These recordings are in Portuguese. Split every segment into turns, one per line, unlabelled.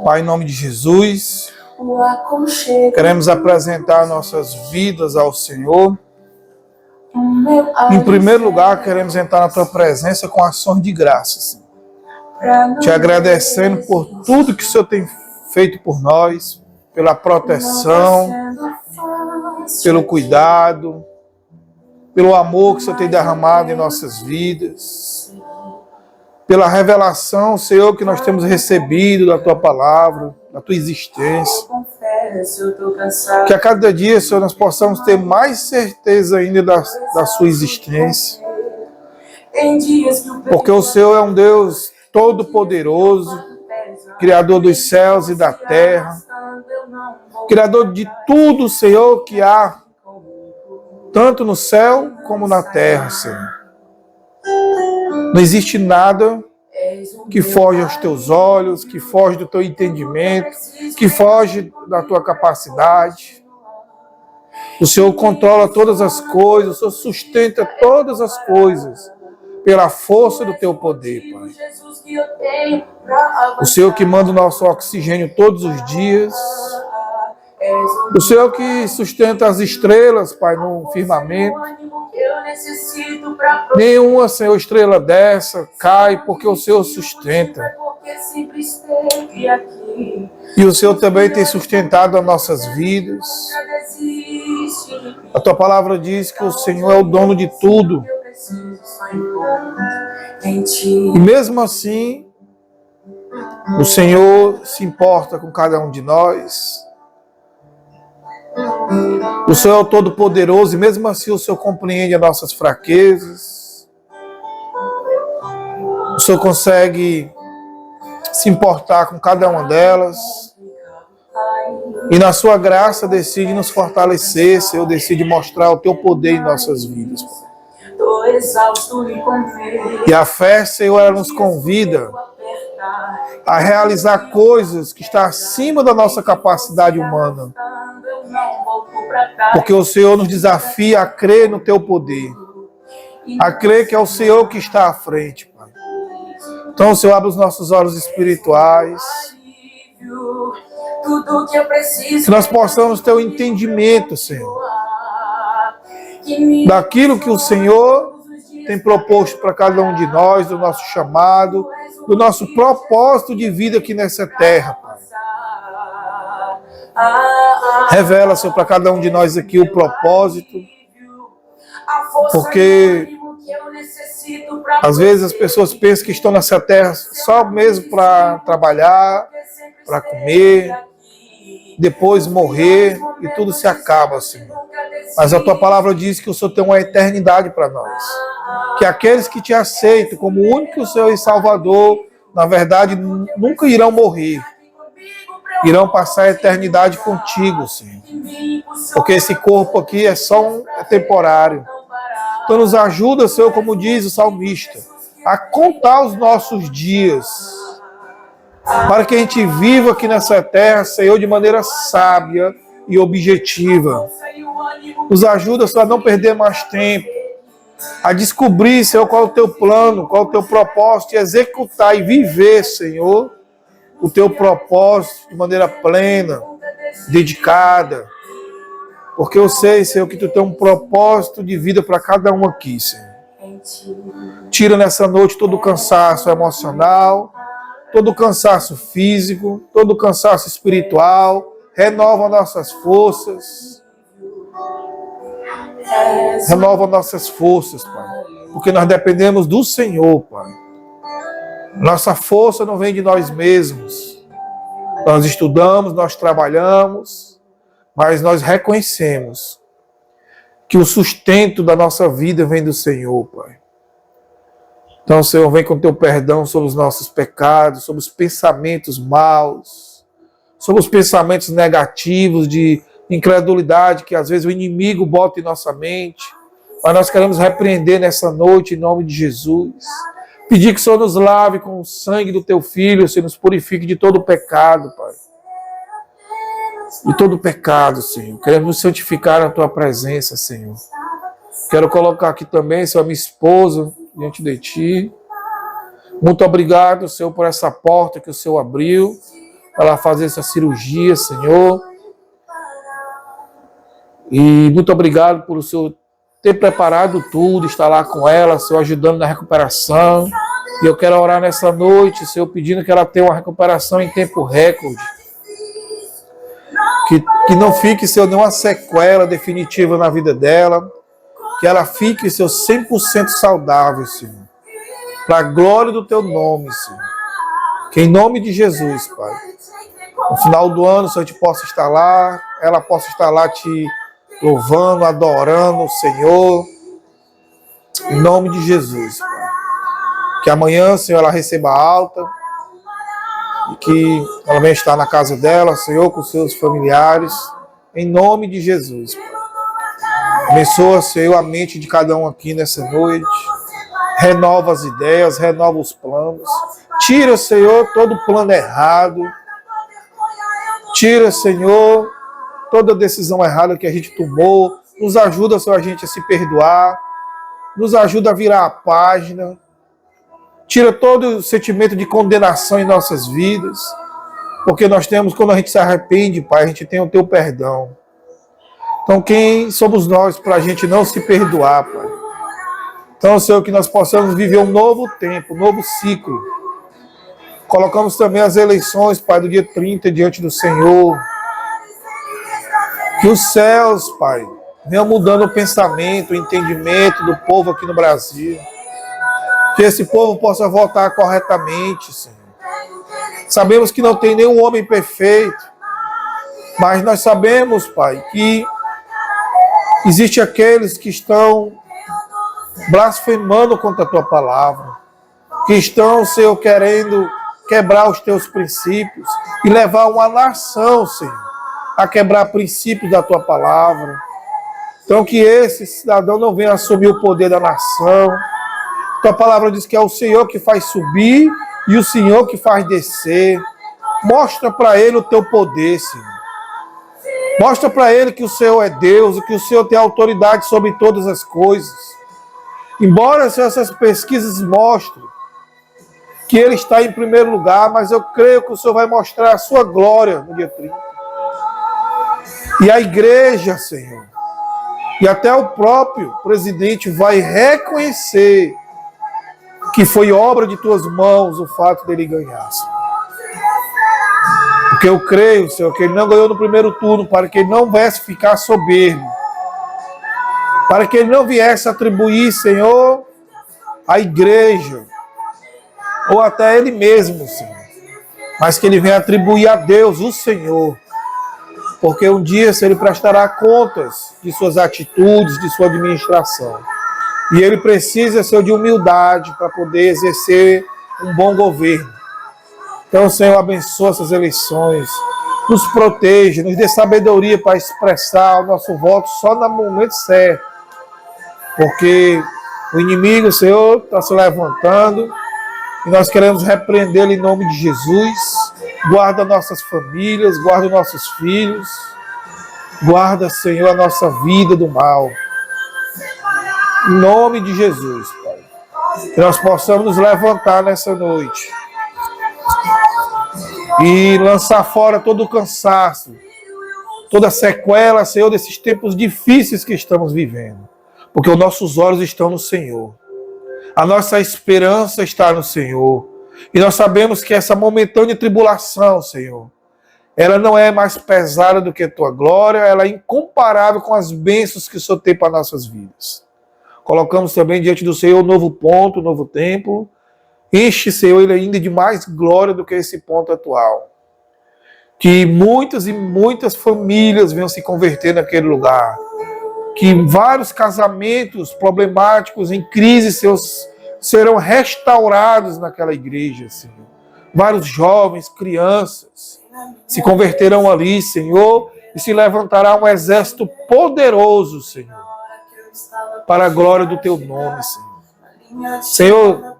Pai, em nome de Jesus, queremos apresentar nossas vidas ao Senhor. Em primeiro lugar, queremos entrar na Tua presença com ações de graças, te agradecendo por tudo que o Senhor tem feito por nós, pela proteção, pelo cuidado, pelo amor que o Senhor tem derramado em nossas vidas, pela revelação, Senhor, que nós temos recebido da Tua palavra, da Tua existência. Que a cada dia, Senhor, nós possamos ter mais certeza ainda da Sua existência. Porque o Senhor é um Deus todo-poderoso, Criador dos céus e da terra, Criador de tudo, Senhor, que há, tanto no céu como na terra, Senhor. Não existe nada que foge aos Teus olhos, que foge do Teu entendimento, que foge da Tua capacidade. O Senhor controla todas as coisas, o Senhor sustenta todas as coisas pela força do Teu poder, Pai. O Senhor que manda o nosso oxigênio todos os dias. O Senhor que sustenta as estrelas, Pai, no firmamento. Nenhuma, Senhor, estrela dessa cai porque o Senhor sustenta. E o Senhor também tem sustentado as nossas vidas. A Tua palavra diz que o Senhor é o dono de tudo. E mesmo assim, o Senhor se importa com cada um de nós. O Senhor é o Todo-Poderoso e mesmo assim o Senhor compreende as nossas fraquezas. O Senhor consegue se importar com cada uma delas. E na Sua graça decide nos fortalecer, Senhor, decide mostrar o Teu poder em nossas vidas. E a fé, Senhor, ela nos convida a realizar coisas que estão acima da nossa capacidade humana. Porque o Senhor nos desafia a crer no Teu poder, a crer que é o Senhor que está à frente, Pai. Então, Senhor, abre os nossos olhos espirituais, que nós possamos ter o entendimento, Senhor, daquilo que o Senhor tem proposto para cada um de nós, do nosso chamado, do nosso propósito de vida aqui nessa terra, Pai. Revela, Senhor, para cada um de nós aqui o propósito, porque às vezes as pessoas pensam que estão nessa terra só mesmo para trabalhar, para comer, depois morrer e tudo se acaba, Senhor. Mas a Tua palavra diz que o Senhor tem uma eternidade para nós. Que aqueles que Te aceitam como o único Senhor e Salvador, na verdade, nunca irão morrer. Irão passar a eternidade contigo, Senhor. Porque esse corpo aqui é temporário. Então nos ajuda, Senhor, como diz o salmista, a contar os nossos dias, para que a gente viva aqui nessa terra, Senhor, de maneira sábia e objetiva. Nos ajuda, Senhor, a não perder mais tempo, a descobrir, Senhor, qual é o Teu plano, qual é o Teu propósito, e executar e viver, Senhor, o Teu propósito de maneira plena, dedicada. Porque eu sei, Senhor, que Tu tem um propósito de vida para cada um aqui, Senhor. Tira nessa noite todo o cansaço emocional, todo o cansaço físico, todo o cansaço espiritual. Renova nossas forças. Renova nossas forças, Pai. Porque nós dependemos do Senhor, Pai. Nossa força não vem de nós mesmos. Nós estudamos, nós trabalhamos, mas nós reconhecemos que o sustento da nossa vida vem do Senhor, Pai. Então, Senhor, vem com Teu perdão sobre os nossos pecados, sobre os pensamentos maus, sobre os pensamentos negativos de incredulidade que às vezes o inimigo bota em nossa mente. Mas nós queremos repreender nessa noite em nome de Jesus. Pedir que o Senhor nos lave com o sangue do Teu Filho, Senhor, nos purifique de todo o pecado, Pai. De todo o pecado, Senhor. Queremos nos santificar na Tua presença, Senhor. Quero colocar aqui também, Senhor, minha esposa diante de Ti. Muito obrigado, Senhor, por essa porta que o Senhor abriu para ela fazer essa cirurgia, Senhor. E muito obrigado por o Senhor ter preparado tudo, estar lá com ela, Senhor, ajudando na recuperação. E eu quero orar nessa noite, Senhor, pedindo que ela tenha uma recuperação em tempo recorde. Que não fique, Senhor, nenhuma sequela definitiva na vida dela. Que ela fique, Senhor, 100% saudável, Senhor. Para a glória do Teu nome, Senhor. Que em nome de Jesus, Pai, no final do ano, Senhor, a gente possa estar lá, ela possa estar lá te louvando, adorando o Senhor. Em nome de Jesus, Pai. Que amanhã, Senhor, ela receba alta. E que ela venha estar na casa dela, Senhor, com seus familiares. Em nome de Jesus, Pai. Abençoa, Senhor, a mente de cada um aqui nessa noite. Renova as ideias, renova os planos. Tira, Senhor, todo plano errado. Tira, Senhor, toda decisão errada que a gente tomou. Nos ajuda, Senhor, a gente a se perdoar. Nos ajuda a virar a página. Tira todo o sentimento de condenação em nossas vidas. Porque nós temos, quando a gente se arrepende, Pai, a gente tem o Teu perdão. Então, quem somos nós para a gente não se perdoar, Pai? Então, Senhor, que nós possamos viver um novo tempo, um novo ciclo. Colocamos também as eleições, Pai, do dia 30 diante do Senhor. Que os céus, Pai, venham mudando o pensamento, o entendimento do povo aqui no Brasil. Que esse povo possa votar corretamente, Senhor. Sabemos que não tem nenhum homem perfeito, mas nós sabemos, Pai, que existem aqueles que estão blasfemando contra a Tua palavra, que estão, Senhor, querendo quebrar os Teus princípios e levar uma nação, Senhor, a quebrar princípios da Tua palavra. Então, que esse cidadão não venha assumir o poder da nação. Tua palavra diz que é o Senhor que faz subir e o Senhor que faz descer. Mostra para ele o Teu poder, Senhor. Mostra para ele que o Senhor é Deus e que o Senhor tem autoridade sobre todas as coisas. Embora, Senhor, essas pesquisas mostrem que ele está em primeiro lugar, mas eu creio que o Senhor vai mostrar a sua glória no dia 30. E a igreja, Senhor, e até o próprio presidente vai reconhecer que foi obra de Tuas mãos o fato dele ganhar, Senhor. Porque eu creio, Senhor, que ele não ganhou no primeiro turno para que ele não viesse ficar soberbo. Para que ele não viesse atribuir, Senhor, à igreja. Ou até ele mesmo, Senhor. Mas que ele venha atribuir a Deus, o Senhor. Porque um dia, Senhor, ele prestará contas de suas atitudes, de sua administração. E ele precisa, Senhor, de humildade para poder exercer um bom governo. Então, Senhor, abençoa essas eleições, nos proteja, nos dê sabedoria para expressar o nosso voto só no momento certo. Porque o inimigo, Senhor, está se levantando e nós queremos repreendê-lo em nome de Jesus. Guarda nossas famílias, guarda nossos filhos, guarda, Senhor, a nossa vida do mal. Em nome de Jesus, Pai. Que nós possamos nos levantar nessa noite e lançar fora todo o cansaço, toda a sequela, Senhor, desses tempos difíceis que estamos vivendo. Porque os nossos olhos estão no Senhor. A nossa esperança está no Senhor. E nós sabemos que essa momentânea tribulação, Senhor, ela não é mais pesada do que a Tua glória, ela é incomparável com as bênçãos que o Senhor tem para nossas vidas. Colocamos também diante do Senhor um novo ponto, um novo templo. Enche, Senhor, ele ainda de mais glória do que esse ponto atual. Que muitas e muitas famílias venham se converter naquele lugar. Que vários casamentos problemáticos, em crise, serão restaurados naquela igreja, Senhor. Vários jovens, crianças, se converterão ali, Senhor, e se levantará um exército poderoso, Senhor, para a glória do Teu nome, Senhor. Senhor,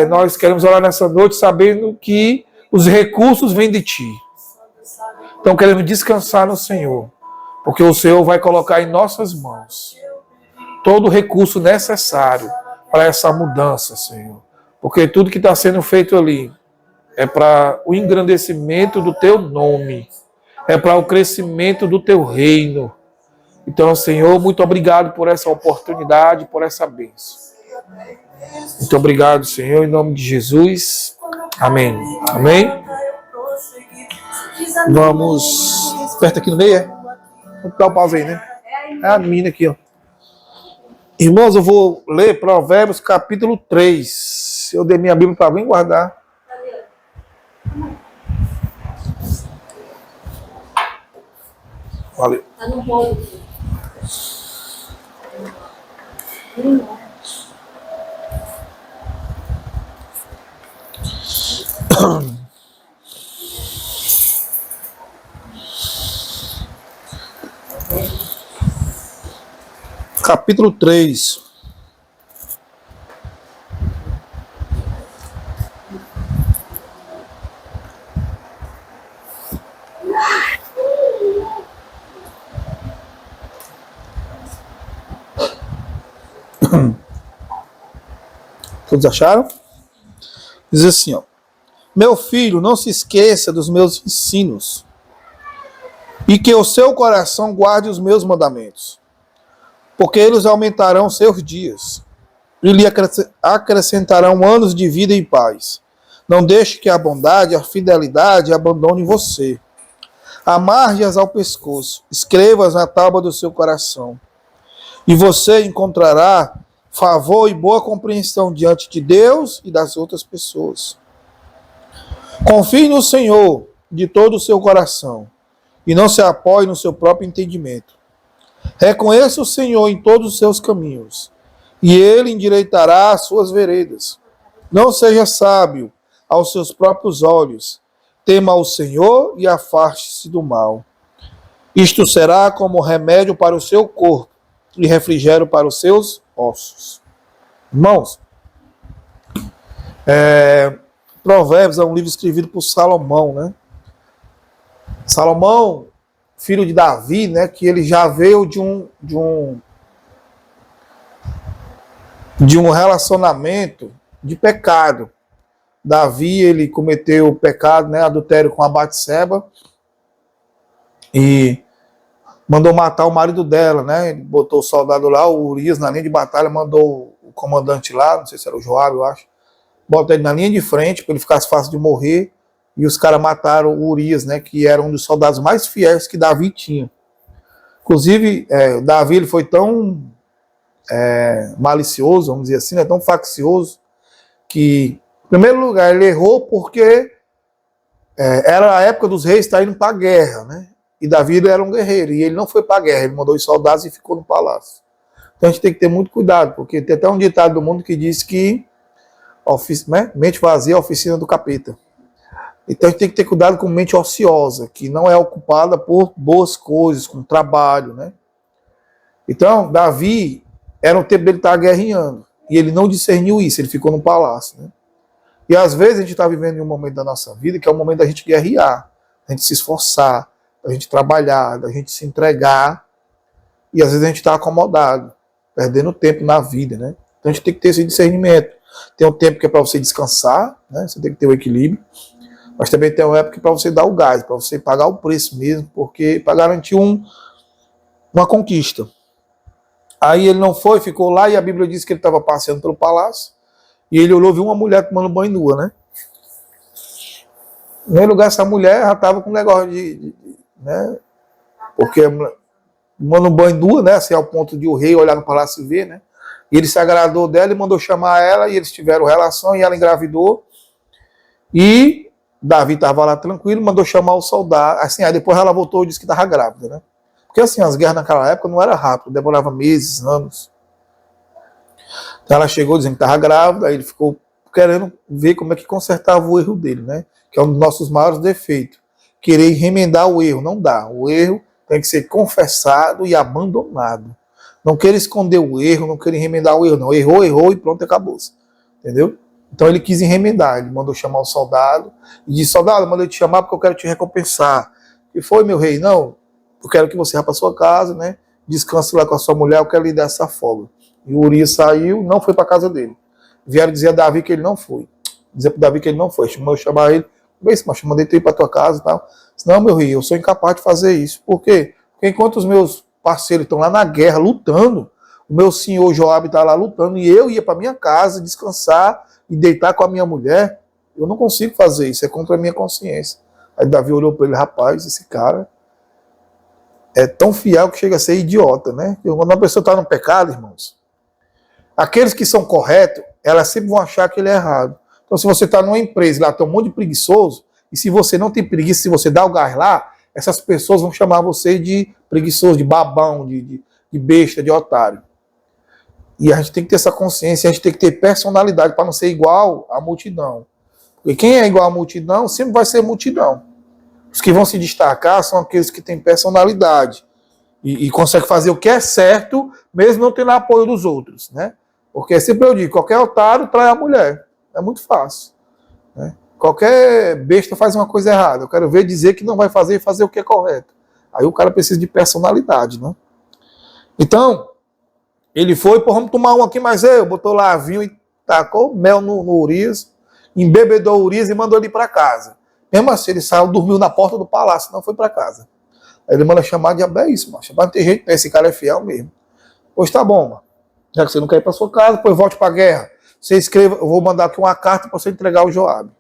nós queremos orar nessa noite sabendo que os recursos vêm de Ti. Então queremos descansar no Senhor, porque o Senhor vai colocar em nossas mãos todo o recurso necessário para essa mudança, Senhor. Porque tudo que está sendo feito ali é para o engrandecimento do teu nome, é para o crescimento do teu reino. Então, Senhor, muito obrigado por essa oportunidade, por essa bênção. Muito obrigado, Senhor, em nome de Jesus. Amém. Amém. Vamos. Aperta aqui no meio, é? Vamos dar um pause aí, né? É a mina aqui, ó. Irmãos, eu vou ler Provérbios capítulo 3. Eu dei minha Bíblia para alguém guardar. Valeu. Capítulo 3. Todos acharam? Diz assim, ó. Meu filho, não se esqueça dos meus ensinos, e que o seu coração guarde os meus mandamentos, porque eles aumentarão seus dias, e lhe acrescentarão anos de vida e paz. Não deixe que a bondade e a fidelidade abandonem você. Amarre-as ao pescoço, escreva-as na tábua do seu coração, e você encontrará favor e boa compreensão diante de Deus e das outras pessoas. Confie no Senhor de todo o seu coração e não se apoie no seu próprio entendimento. Reconheça o Senhor em todos os seus caminhos e Ele endireitará as suas veredas. Não seja sábio aos seus próprios olhos. Tema ao Senhor e afaste-se do mal. Isto será como remédio para o seu corpo e refrigério para os seus ossos. Irmãos, Provérbios é um livro escrito por Salomão, né? Salomão, filho de Davi, né? Que ele já veio de um relacionamento de pecado. Davi, ele cometeu o pecado, né? Adultério com a Batseba e mandou matar o marido dela, né? Ele botou o soldado lá, o Urias, na linha de batalha, mandou o comandante lá, não sei se era o Joabe, eu acho, bota ele na linha de frente para ele ficasse fácil de morrer, e os caras mataram o Urias, né, que era um dos soldados mais fiéis que Davi tinha. Inclusive, Davi ele foi tão malicioso, vamos dizer assim, né, tão faccioso, que, em primeiro lugar, ele errou porque era a época dos reis estar indo para a guerra, né, e Davi ele era um guerreiro, e ele não foi para a guerra, ele mandou os soldados e ficou no palácio. Então a gente tem que ter muito cuidado, porque tem até um ditado do mundo que diz que mente vazia é a oficina do capeta. Então a gente tem que ter cuidado com mente ociosa, que não é ocupada por boas coisas, com trabalho, né? Então, Davi, era um tempo dele estar guerreando, e ele não discerniu isso, ele ficou no palácio, né? E às vezes a gente está vivendo em um momento da nossa vida que é o momento da gente guerrear, da gente se esforçar, da gente trabalhar, da gente se entregar, e às vezes a gente está acomodado, perdendo tempo na vida, né? Então a gente tem que ter esse discernimento. Tem um tempo que é para você descansar, né? Você tem que ter o equilíbrio, mas também tem uma época para você dar o gás, para você pagar o preço mesmo, porque para garantir uma conquista. Aí ele não foi, ficou lá, e a Bíblia diz que ele estava passeando pelo palácio, e ele olhou, viu uma mulher tomando banho nua, né? No primeiro lugar, essa mulher já estava com um negócio né? Porque tomando banho nua, né? Assim, ao ponto de o rei olhar no palácio e ver, né? E ele se agradou dela e mandou chamar ela, e eles tiveram relação, e ela engravidou. E Davi estava lá tranquilo, mandou chamar o soldado. Assim, aí depois ela voltou e disse que estava grávida, né? Porque assim, as guerras naquela época não era rápido, demorava meses, anos. Então ela chegou dizendo que estava grávida, aí ele ficou querendo ver como é que consertava o erro dele, né? Que é um dos nossos maiores defeitos. Querer remendar o erro, não dá. O erro tem que ser confessado e abandonado. Não queira esconder o erro, não queira remendar o erro, não. Errou, errou e pronto, acabou-se. Entendeu? Então ele quis remendar, ele mandou chamar o soldado e disse: soldado, mandei te chamar porque eu quero te recompensar. E foi, meu rei? Não, eu quero que você vá para sua casa, né? Descanse lá com a sua mulher, eu quero lhe dar essa folga. E o Urias saiu, não foi para casa dele. vieram dizer a Davi que ele não foi. Dizer para Davi que ele não foi. Eu chamar ele, vê se eu mandei tu ir para tua casa e tal. Não, meu rei, eu sou incapaz de fazer isso. Por quê? Porque enquanto os meus parceiros estão lá na guerra lutando, o meu senhor Joabe está lá lutando e eu ia para minha casa descansar e deitar com a minha mulher, eu não consigo fazer isso, é contra a minha consciência. Aí Davi olhou para ele, rapaz, esse cara é tão fiel que chega a ser idiota, né? Quando uma pessoa está no pecado, irmãos, aqueles que são corretos, elas sempre vão achar que ele é errado. Então, se você está numa empresa e lá tem um monte de preguiçoso, e se você não tem preguiça, se você dá o gás lá, essas pessoas vão chamar você de preguiçoso, de babão, de besta, de otário. E a gente tem que ter essa consciência, a gente tem que ter personalidade para não ser igual à multidão. Porque quem é igual à multidão sempre vai ser multidão. Os que vão se destacar são aqueles que têm personalidade e conseguem fazer o que é certo, mesmo não tendo apoio dos outros, né? Porque sempre eu digo, qualquer otário trai a mulher. É muito fácil, né? Qualquer besta faz uma coisa errada. Eu quero ver dizer que não vai fazer e fazer o que é correto. Aí o cara precisa de personalidade, né? Então, ele foi, pô, vamos tomar um aqui, mas botou lá vinho e tacou mel no Urias, embebedou o Urias e mandou ele para casa. Mesmo assim, ele saiu, dormiu na porta do palácio, não foi para casa. Aí ele manda chamar de Abé, isso, mano. Chamar não tem jeito, esse cara é fiel mesmo. Pois tá bom, mano. Já que você não quer ir para sua casa, depois volte para a guerra. Você escreva, eu vou mandar aqui uma carta para você entregar ao Joabe.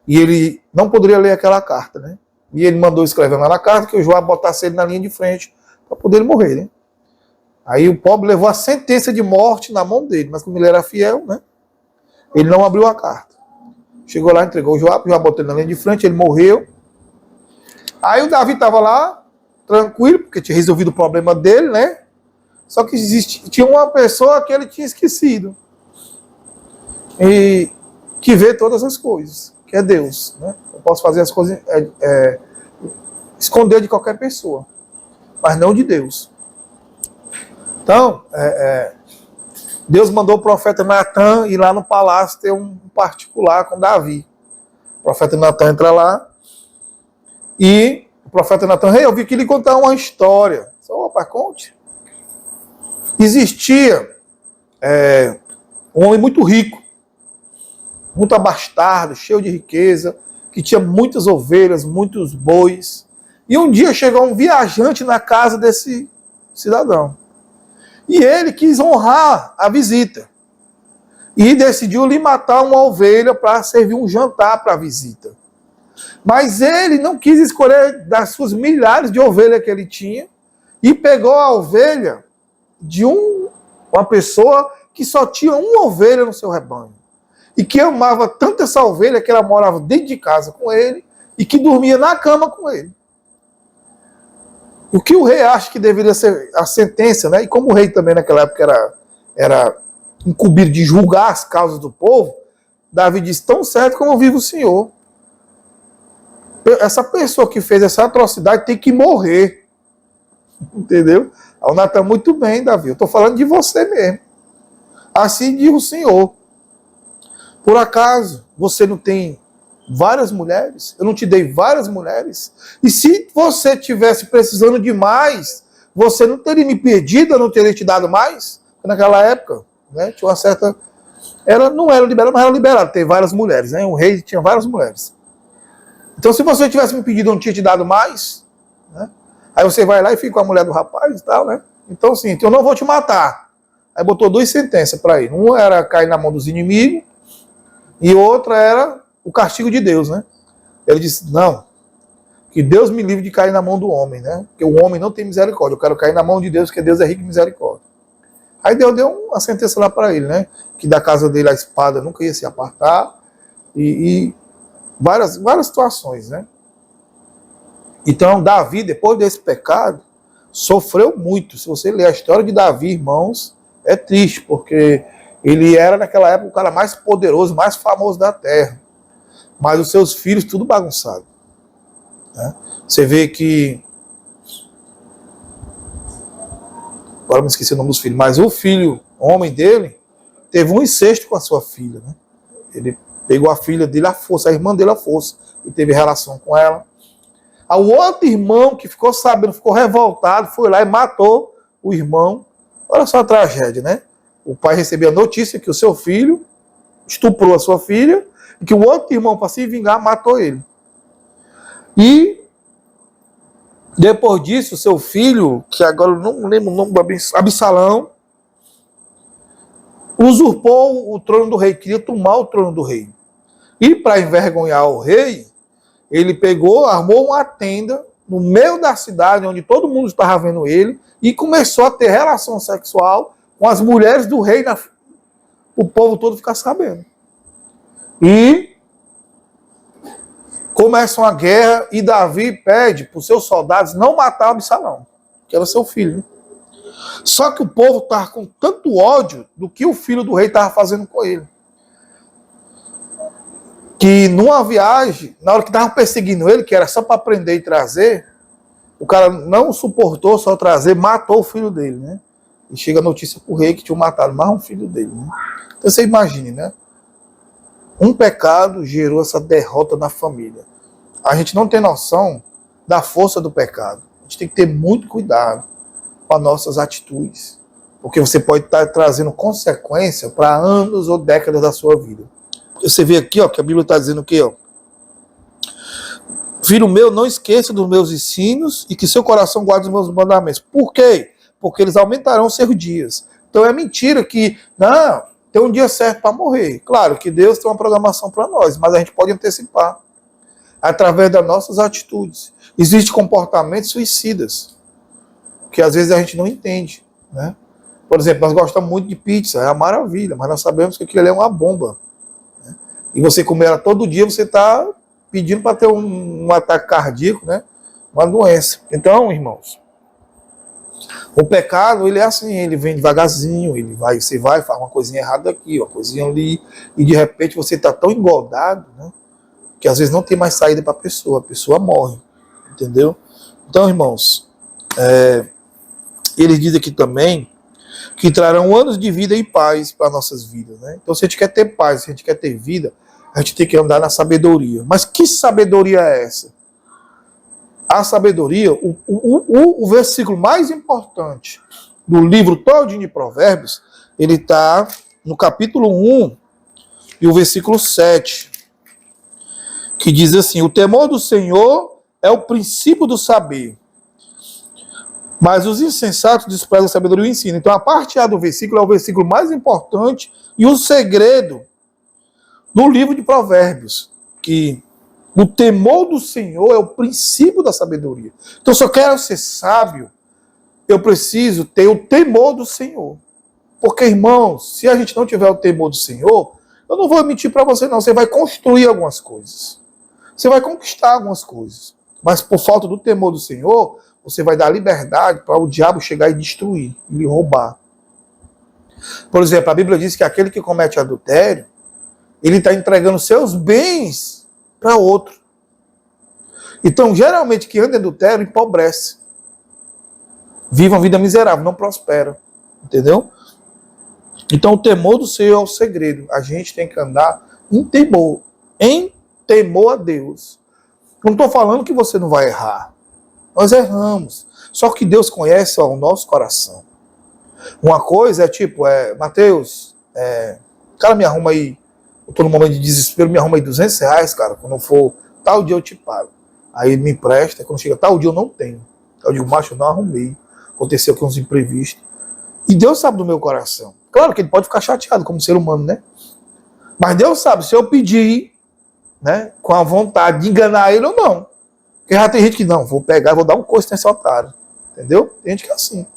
E ele não poderia ler aquela carta, né? E ele mandou escrever lá na carta que o Joabe botasse ele na linha de frente para poder ele morrer, né? Aí o pobre levou a sentença de morte na mão dele, mas como ele era fiel, né? Ele não abriu a carta. Chegou lá, entregou o Joabe botou ele na linha de frente, ele morreu. Aí o Davi estava lá, tranquilo, porque tinha resolvido o problema dele, né? Só que tinha uma pessoa que ele tinha esquecido. E que vê todas as coisas, que é Deus, né? Eu posso fazer as coisas, esconder de qualquer pessoa, mas não de Deus. Então, Deus mandou o profeta Natan ir lá no palácio ter um particular com Davi. O profeta Natan entra lá e o profeta Natan, eu vi que ele contar uma história. Opa, conte. Existia um homem muito rico, muito abastado, cheio de riqueza, que tinha muitas ovelhas, muitos bois. E um dia chegou um viajante na casa desse cidadão. E ele quis honrar a visita. E decidiu lhe matar uma ovelha para servir um jantar para a visita. Mas ele não quis escolher das suas milhares de ovelhas que ele tinha e pegou a ovelha de uma pessoa que só tinha uma ovelha no seu rebanho. E que amava tanto essa ovelha que ela morava dentro de casa com ele e que dormia na cama com ele. O que o rei acha que deveria ser a sentença, né? E como o rei também naquela época era incumbido de julgar as causas do povo, Davi disse, tão certo como vive o Senhor. Essa pessoa que fez essa atrocidade tem que morrer. Entendeu? Aí o Natan, muito bem, Davi, eu estou falando de você mesmo. Assim diz o Senhor. Por acaso você não tem várias mulheres? Eu não te dei várias mulheres? E se você tivesse precisando de mais, você não teria me pedido, eu não teria te dado mais? Naquela época, né, tinha uma certa... não era liberado, mas era liberado. Tem várias mulheres, né? O rei tinha várias mulheres. Então, se você tivesse me pedido, eu não tinha te dado mais, né? Aí você vai lá e fica com a mulher do rapaz e tal, né? Então, assim, eu não vou te matar. Aí botou 2 sentenças para ele. Uma era cair na mão dos inimigos e outra era o castigo de Deus, né? Ele disse, não, que Deus me livre de cair na mão do homem, né? Porque o homem não tem misericórdia. Eu quero cair na mão de Deus, porque Deus é rico em misericórdia. Aí Deus deu uma sentença lá para ele, né? Que da casa dele a espada nunca ia se apartar e várias situações, né? Então, Davi, depois desse pecado, sofreu muito. Se você ler a história de Davi, irmãos, é triste, porque ele era, naquela época, o cara mais poderoso, mais famoso da terra. Mas os seus filhos, tudo bagunçado. Né? Você vê que... Agora me esqueci o nome dos filhos. Mas o filho, homem dele, teve um incesto com a sua filha. Né? Ele pegou a filha dele à força, a irmã dele à força, e teve relação com ela. O outro irmão que ficou sabendo, ficou revoltado, foi lá e matou o irmão. Olha só a tragédia, né? O pai recebeu a notícia que o seu filho estuprou a sua filha, e que o outro irmão, para se vingar, matou ele. E depois disso, seu filho, que agora eu não lembro o nome do Absalão, usurpou o trono do rei, queria tomar o trono do rei. E para envergonhar o rei, ele pegou, armou uma tenda no meio da cidade, onde todo mundo estava vendo ele, e começou a ter relação sexual com as mulheres do rei, o povo todo ficar sabendo. E começa uma guerra, e Davi pede para os seus soldados não matar Absalão, que era seu filho. Né? Só que o povo estava com tanto ódio do que o filho do rei estava fazendo com ele, que numa viagem, na hora que estavam perseguindo ele, que era só para prender e trazer, o cara não suportou só trazer, matou o filho dele, né? E chega a notícia pro rei que tinham matado mais um filho dele, né? Então você imagine, né? Um pecado gerou essa derrota na família. A gente não tem noção da força do pecado. A gente tem que ter muito cuidado com as nossas atitudes, porque você pode estar trazendo consequência para anos ou décadas da sua vida. Você vê aqui, ó, que a Bíblia está dizendo o quê, ó? Filho meu, não esqueça dos meus ensinos e que seu coração guarde os meus mandamentos. Por quê? Porque eles aumentarão os seus dias. Então é mentira que, não, tem um dia certo para morrer. Claro que Deus tem uma programação para nós, mas a gente pode antecipar através das nossas atitudes. Existem comportamentos suicidas, que às vezes a gente não entende, né? Por exemplo, nós gostamos muito de pizza, é uma maravilha, mas nós sabemos que aquilo ali é uma bomba. Né? E você comer ela todo dia, você está pedindo para ter um ataque cardíaco, né? Uma doença. Então, irmãos, o pecado, ele é assim, ele vem devagarzinho, você vai, faz uma coisinha errada aqui, uma coisinha ali, e de repente você está tão engordado, né? Que às vezes não tem mais saída para a pessoa morre, entendeu? Então, irmãos, ele diz aqui também que trarão anos de vida e paz para nossas vidas, né? Então, se a gente quer ter paz, se a gente quer ter vida, a gente tem que andar na sabedoria. Mas que sabedoria é essa? A sabedoria, o versículo mais importante do livro todo de Provérbios, ele está no capítulo 1 e o versículo 7, que diz assim: o temor do Senhor é o princípio do saber, mas os insensatos desprezam a sabedoria e o ensino. Então a parte A do versículo é o versículo mais importante e o segredo do livro de Provérbios, que o temor do Senhor é o princípio da sabedoria. Então, se eu quero ser sábio, eu preciso ter o temor do Senhor. Porque, irmãos, se a gente não tiver o temor do Senhor, eu não vou mentir para você, não. Você vai construir algumas coisas. Você vai conquistar algumas coisas. Mas por falta do temor do Senhor, você vai dar liberdade para o diabo chegar e destruir, e lhe roubar. Por exemplo, a Bíblia diz que aquele que comete adultério, ele está entregando seus bens para outro. Então, geralmente, quem anda em adultério empobrece. Vive uma vida miserável, não prospera. Entendeu? Então, o temor do Senhor é o segredo. A gente tem que andar em temor a Deus. Não estou falando que você não vai errar. Nós erramos. Só que Deus conhece o nosso coração. Uma coisa é tipo, Mateus, cara, me arruma aí. Eu estou num momento de desespero, me arruma aí R$200, cara. Quando for tal dia eu te pago. Aí ele me empresta. Quando chega tal dia eu não tenho. Eu digo, macho, eu não arrumei. Aconteceu com uns imprevistos. E Deus sabe do meu coração. Claro que ele pode ficar chateado como ser humano, né? Mas Deus sabe se eu pedir, né, com a vontade de enganar ele ou não. Porque já tem gente que não, vou pegar, vou dar um coice nesse otário. Entendeu? Tem gente que é assim.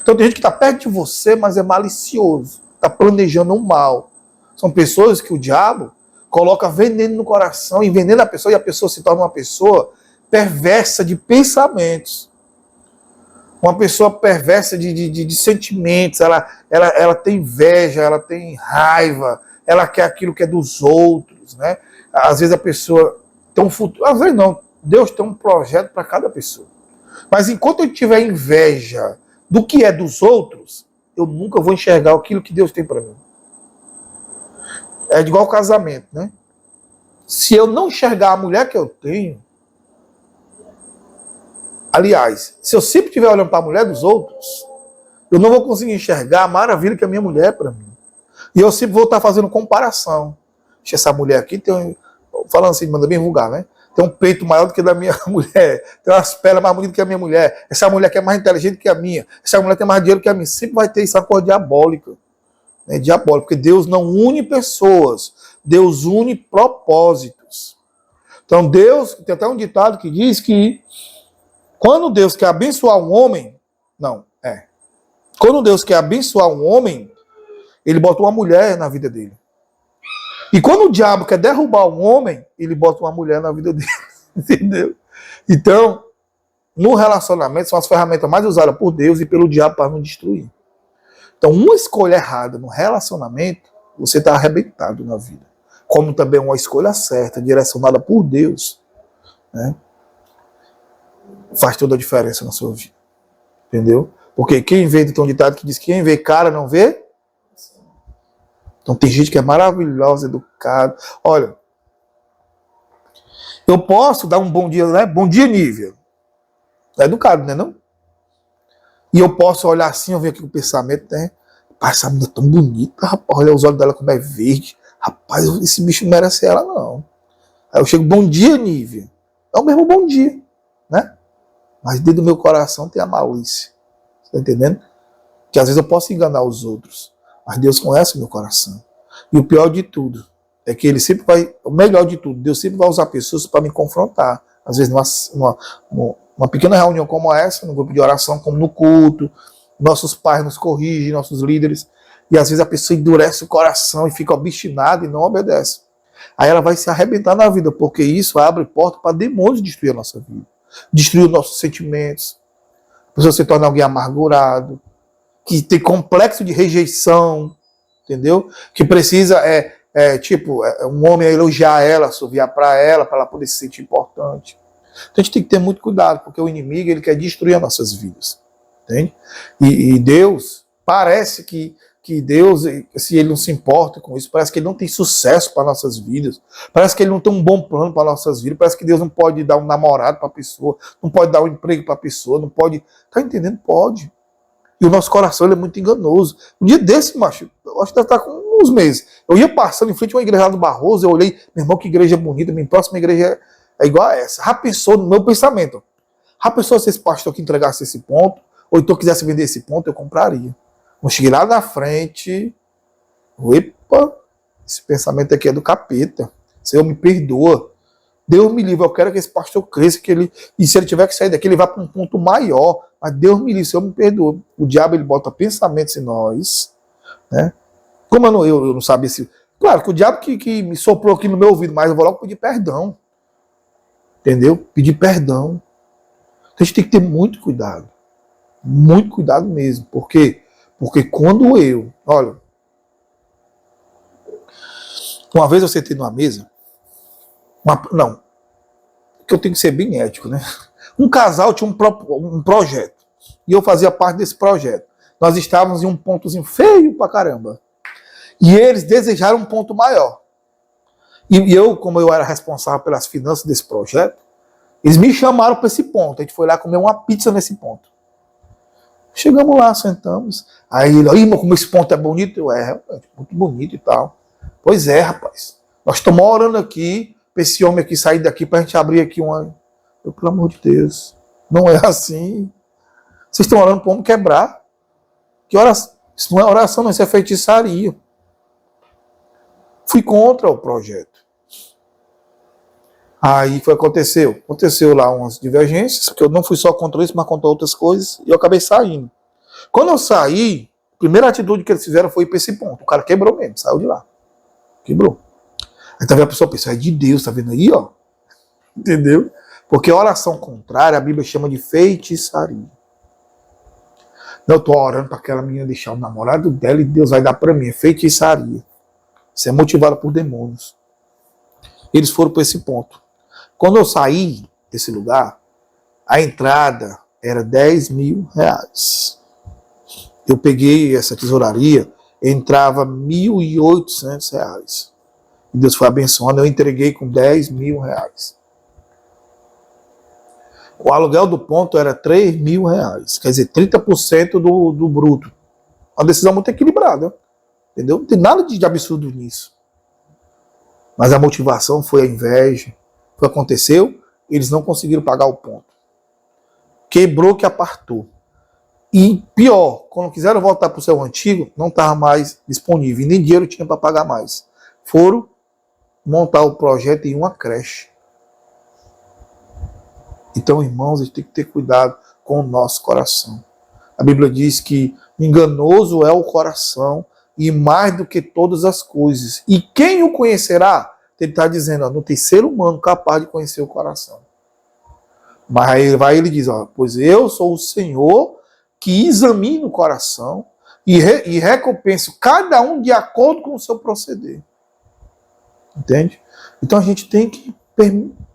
Então tem gente que está perto de você, mas é malicioso. Está planejando um mal. São pessoas que o diabo coloca veneno no coração, envenena a pessoa e a pessoa se torna uma pessoa perversa de pensamentos. Uma pessoa perversa de sentimentos. Ela tem inveja, ela tem raiva, ela quer aquilo que é dos outros, né? Às vezes a pessoa tem um futuro, às vezes não. Deus tem um projeto para cada pessoa. Mas enquanto eu tiver inveja do que é dos outros, eu nunca vou enxergar aquilo que Deus tem para mim. É igual ao casamento, né? Se eu não enxergar a mulher que eu tenho, aliás, se eu sempre estiver olhando para a mulher dos outros, eu não vou conseguir enxergar a maravilha que a minha mulher é para mim. E eu sempre vou estar fazendo comparação. Essa mulher aqui tem falando assim, manda bem vulgar, né? Tem um peito maior do que o da minha mulher, tem umas pernas mais bonitas que a minha mulher, essa mulher que é mais inteligente que a minha, essa mulher tem mais dinheiro que a minha. Sempre vai ter essa coisa diabólica. Né? Diabólica, porque Deus não une pessoas, Deus une propósitos. Então Deus, tem até um ditado que diz que quando Deus quer abençoar um homem, quando Deus quer abençoar um homem, ele bota uma mulher na vida dele. E quando o diabo quer derrubar um homem, ele bota uma mulher na vida dele. Entendeu? Então, no relacionamento, são as ferramentas mais usadas por Deus e pelo diabo para nos destruir. Então, uma escolha errada no relacionamento, você está arrebentado na vida. Como também uma escolha certa, direcionada por Deus, né, faz toda a diferença na sua vida. Entendeu? Porque quem vê, tem um ditado que diz que quem vê cara não vê. Então tem gente que é maravilhosa, educada. Olha, eu posso dar um bom dia, né? Bom dia, Nívia. É educado, né, não? E eu posso olhar assim, eu ver aqui o pensamento, né? Rapaz, essa menina é tão bonita, rapaz. Olha os olhos dela como é verde. Rapaz, esse bicho merece ela, não. Aí eu chego, bom dia, Nívia. É o mesmo bom dia, né? Mas dentro do meu coração tem a malícia. Tá entendendo? Que às vezes eu posso enganar os outros. Mas Deus conhece o meu coração. E o pior de tudo é que ele sempre vai, o melhor de tudo, Deus sempre vai usar pessoas para me confrontar. Às vezes numa pequena reunião como essa, no grupo de oração, como no culto, nossos pais nos corrigem, nossos líderes, e às vezes a pessoa endurece o coração e fica obstinada e não obedece. Aí ela vai se arrebentar na vida, porque isso abre porta para demônios destruir a nossa vida, destruir os nossos sentimentos. A pessoa se torna alguém amargurado, que tem complexo de rejeição, entendeu? Que precisa, um homem elogiar ela, assoviar para ela poder se sentir importante. Então a gente tem que ter muito cuidado, porque o inimigo ele quer destruir as nossas vidas. Entende? E Deus, parece que Deus, se ele não se importa com isso, parece que ele não tem sucesso para nossas vidas, parece que ele não tem um bom plano para nossas vidas, parece que Deus não pode dar um namorado para a pessoa, não pode dar um emprego para a pessoa, não pode. Tá entendendo? Pode. E o nosso coração ele é muito enganoso. Um dia desse, macho, eu acho que deve estar com uns meses. Eu ia passando em frente a uma igreja do Barroso, eu olhei, meu irmão, que igreja bonita, minha próxima igreja é igual a essa. Já pensou no meu pensamento? Já pensou se esse pastor que entregasse esse ponto, ou então quisesse vender esse ponto, eu compraria. Eu cheguei lá na frente, epa, esse pensamento aqui é do capeta. Senhor, me perdoa. Deus me livre, eu quero que esse pastor cresça, e se ele tiver que sair daqui, ele vá para um ponto maior. Mas Deus me livre, Senhor, me perdoa. O diabo, ele bota pensamentos em nós, né? Como eu não sabia se... Claro que o diabo que me soprou aqui no meu ouvido, mas eu vou logo pedir perdão. Entendeu? Pedir perdão. Então a gente tem que ter muito cuidado mesmo. Por quê? Porque quando olha, uma vez eu sentei numa mesa, porque eu tenho que ser bem ético, né? Um casal tinha um projeto, e eu fazia parte desse projeto. Nós estávamos em um pontozinho feio pra caramba, e eles desejaram um ponto maior. E eu, como eu era responsável pelas finanças desse projeto, eles me chamaram para esse ponto. A gente foi lá comer uma pizza nesse ponto. Chegamos lá, sentamos. Aí ele, irmão, como esse ponto é bonito? Eu, realmente, muito bonito e tal. Pois é, rapaz. Nós estamos orando aqui para esse homem aqui sair daqui para a gente abrir aqui uma... Eu, pelo amor de Deus, não é assim. Vocês estão orando para o homem quebrar. Que oração? Isso não é oração, não, isso é feitiçaria. Fui contra o projeto. Aí foi aconteceu lá umas divergências, porque eu não fui só contra isso, mas contra outras coisas, e eu acabei saindo. Quando eu saí, a primeira atitude que eles fizeram foi ir para esse ponto. O cara quebrou mesmo, saiu de lá. Quebrou. Aí também a pessoa pensa, é de Deus, tá vendo aí, ó? Entendeu? Porque a oração contrária, a Bíblia chama de feitiçaria. Não, eu tô orando para aquela menina deixar o namorado dela e Deus vai dar para mim. É feitiçaria. Isso é motivado por demônios. Eles foram para esse ponto. Quando eu saí desse lugar, a entrada era R$10.000. Eu peguei essa tesouraria, entrava R$1.800. E Deus foi abençoando, eu entreguei com R$10.000. O aluguel do ponto era R$3.000, quer dizer, 30% do bruto. Uma decisão muito equilibrada. Entendeu? Não tem nada de absurdo nisso. Mas a motivação foi a inveja. O que aconteceu? Eles não conseguiram pagar o ponto. Quebrou que apartou. E pior, quando quiseram voltar para o seu antigo, não estava mais disponível. E nem dinheiro tinha para pagar mais. Foram montar o projeto em uma creche. Então, irmãos, a gente tem que ter cuidado com o nosso coração. A Bíblia diz que enganoso é o coração e mais do que todas as coisas. E quem o conhecerá? Ele está dizendo, ó, não tem ser humano capaz de conhecer o coração. Mas aí ele diz, ó, pois eu sou o Senhor que examina o coração e recompenso cada um de acordo com o seu proceder. Entende? Então a gente tem que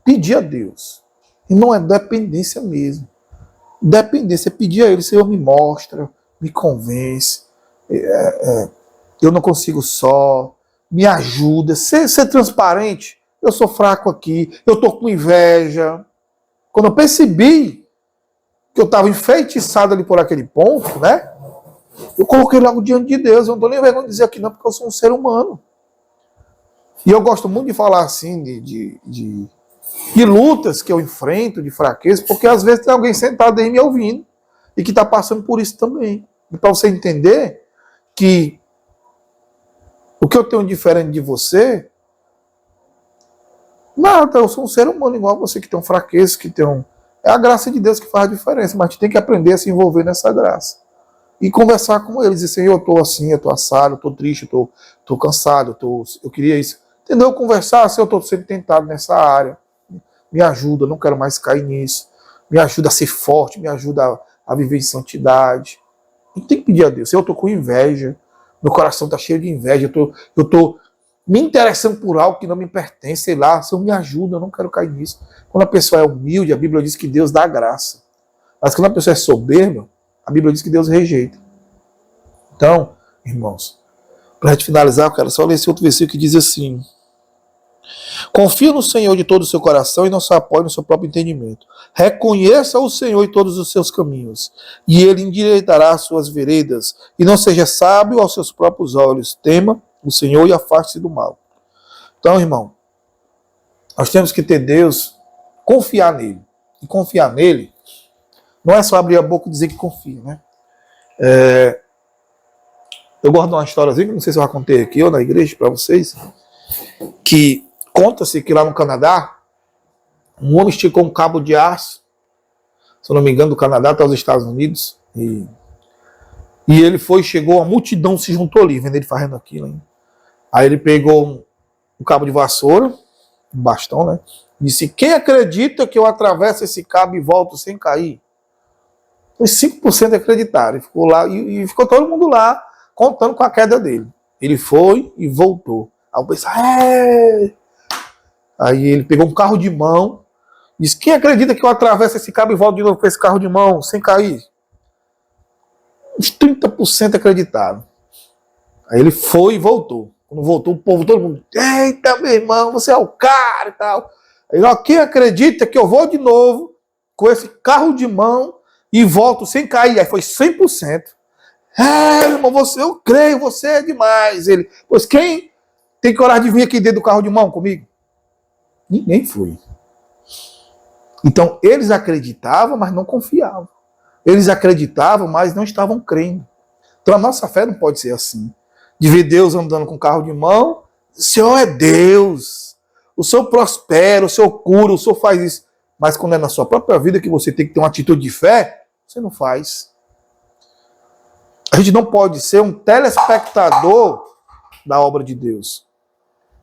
pedir a Deus. E não é dependência mesmo. Dependência é pedir a Ele, Senhor, me mostra, me convence, eu não consigo só, me ajuda, ser transparente. Eu sou fraco aqui, eu estou com inveja. Quando eu percebi que eu estava enfeitiçado ali por aquele ponto, né? Eu coloquei logo diante de Deus. Eu não estou nem vergonha de dizer aqui não, porque eu sou um ser humano. E eu gosto muito de falar assim, de lutas que eu enfrento, de fraqueza, porque às vezes tem alguém sentado aí me ouvindo e que está passando por isso também. E para você entender que o que eu tenho diferente de você, nada, eu sou um ser humano igual a você, que tem fraqueza, que tem um... É a graça de Deus que faz a diferença, mas a gente tem que aprender a se envolver nessa graça. E conversar com eles, dizer, Senhor, eu estou assim, eu estou assado, eu estou triste, eu estou cansado, eu queria isso. Entendeu? Conversar, assim, eu estou sendo tentado nessa área. Me ajuda, eu não quero mais cair nisso. Me ajuda a ser forte, me ajuda a viver em santidade. A gente tem que pedir a Deus. Eu estou com inveja, meu coração está cheio de inveja, eu estou me interessando por algo que não me pertence, sei lá, Senhor, me ajuda, eu não quero cair nisso. Quando a pessoa é humilde, a Bíblia diz que Deus dá graça. Mas quando a pessoa é soberba, a Bíblia diz que Deus rejeita. Então, irmãos, para a gente finalizar, eu quero só ler esse outro versículo que diz assim: confia no Senhor de todo o seu coração e não se apoie no seu próprio entendimento. Reconheça o Senhor em todos os seus caminhos, e Ele endireitará as suas veredas. E não seja sábio aos seus próprios olhos. Tema o Senhor e afaste-se do mal. Então, irmão, nós temos que ter Deus, confiar nele. E confiar nele não é só abrir a boca e dizer que confia, né? Eu gosto de uma historiazinha, que não sei se eu já contei aqui ou na igreja para vocês, que conta-se que lá no Canadá, um homem esticou um cabo de aço, se eu não me engano, do Canadá até os Estados Unidos, e ele chegou, a multidão se juntou ali, vendo ele fazendo aquilo. Hein? Aí ele pegou um cabo de vassoura, um bastão, né? Disse, quem acredita que eu atravesso esse cabo e volto sem cair? Os 5% acreditaram, e ficou lá, e ficou todo mundo lá, contando com a queda dele. Ele foi e voltou. Aí eu pensei, Aí ele pegou um carro de mão, disse, quem acredita que eu atravesso esse cabo e volto de novo com esse carro de mão, sem cair? Uns 30% acreditaram. Aí ele foi e voltou. Quando voltou, o povo, todo mundo, eita, meu irmão, você é o cara e tal. Aí, ó, quem acredita que eu vou de novo com esse carro de mão e volto sem cair? Aí foi 100%. Irmão, eu creio, você é demais. Ele, pois quem tem coragem de vir aqui dentro do carro de mão comigo? Ninguém foi. Então, eles acreditavam, mas não confiavam. Eles acreditavam, mas não estavam crendo. Então, a nossa fé não pode ser assim. De ver Deus andando com carro de mão, o Senhor é Deus. O Senhor prospera, o Senhor cura, o Senhor faz isso. Mas quando é na sua própria vida que você tem que ter uma atitude de fé, você não faz. A gente não pode ser um telespectador da obra de Deus.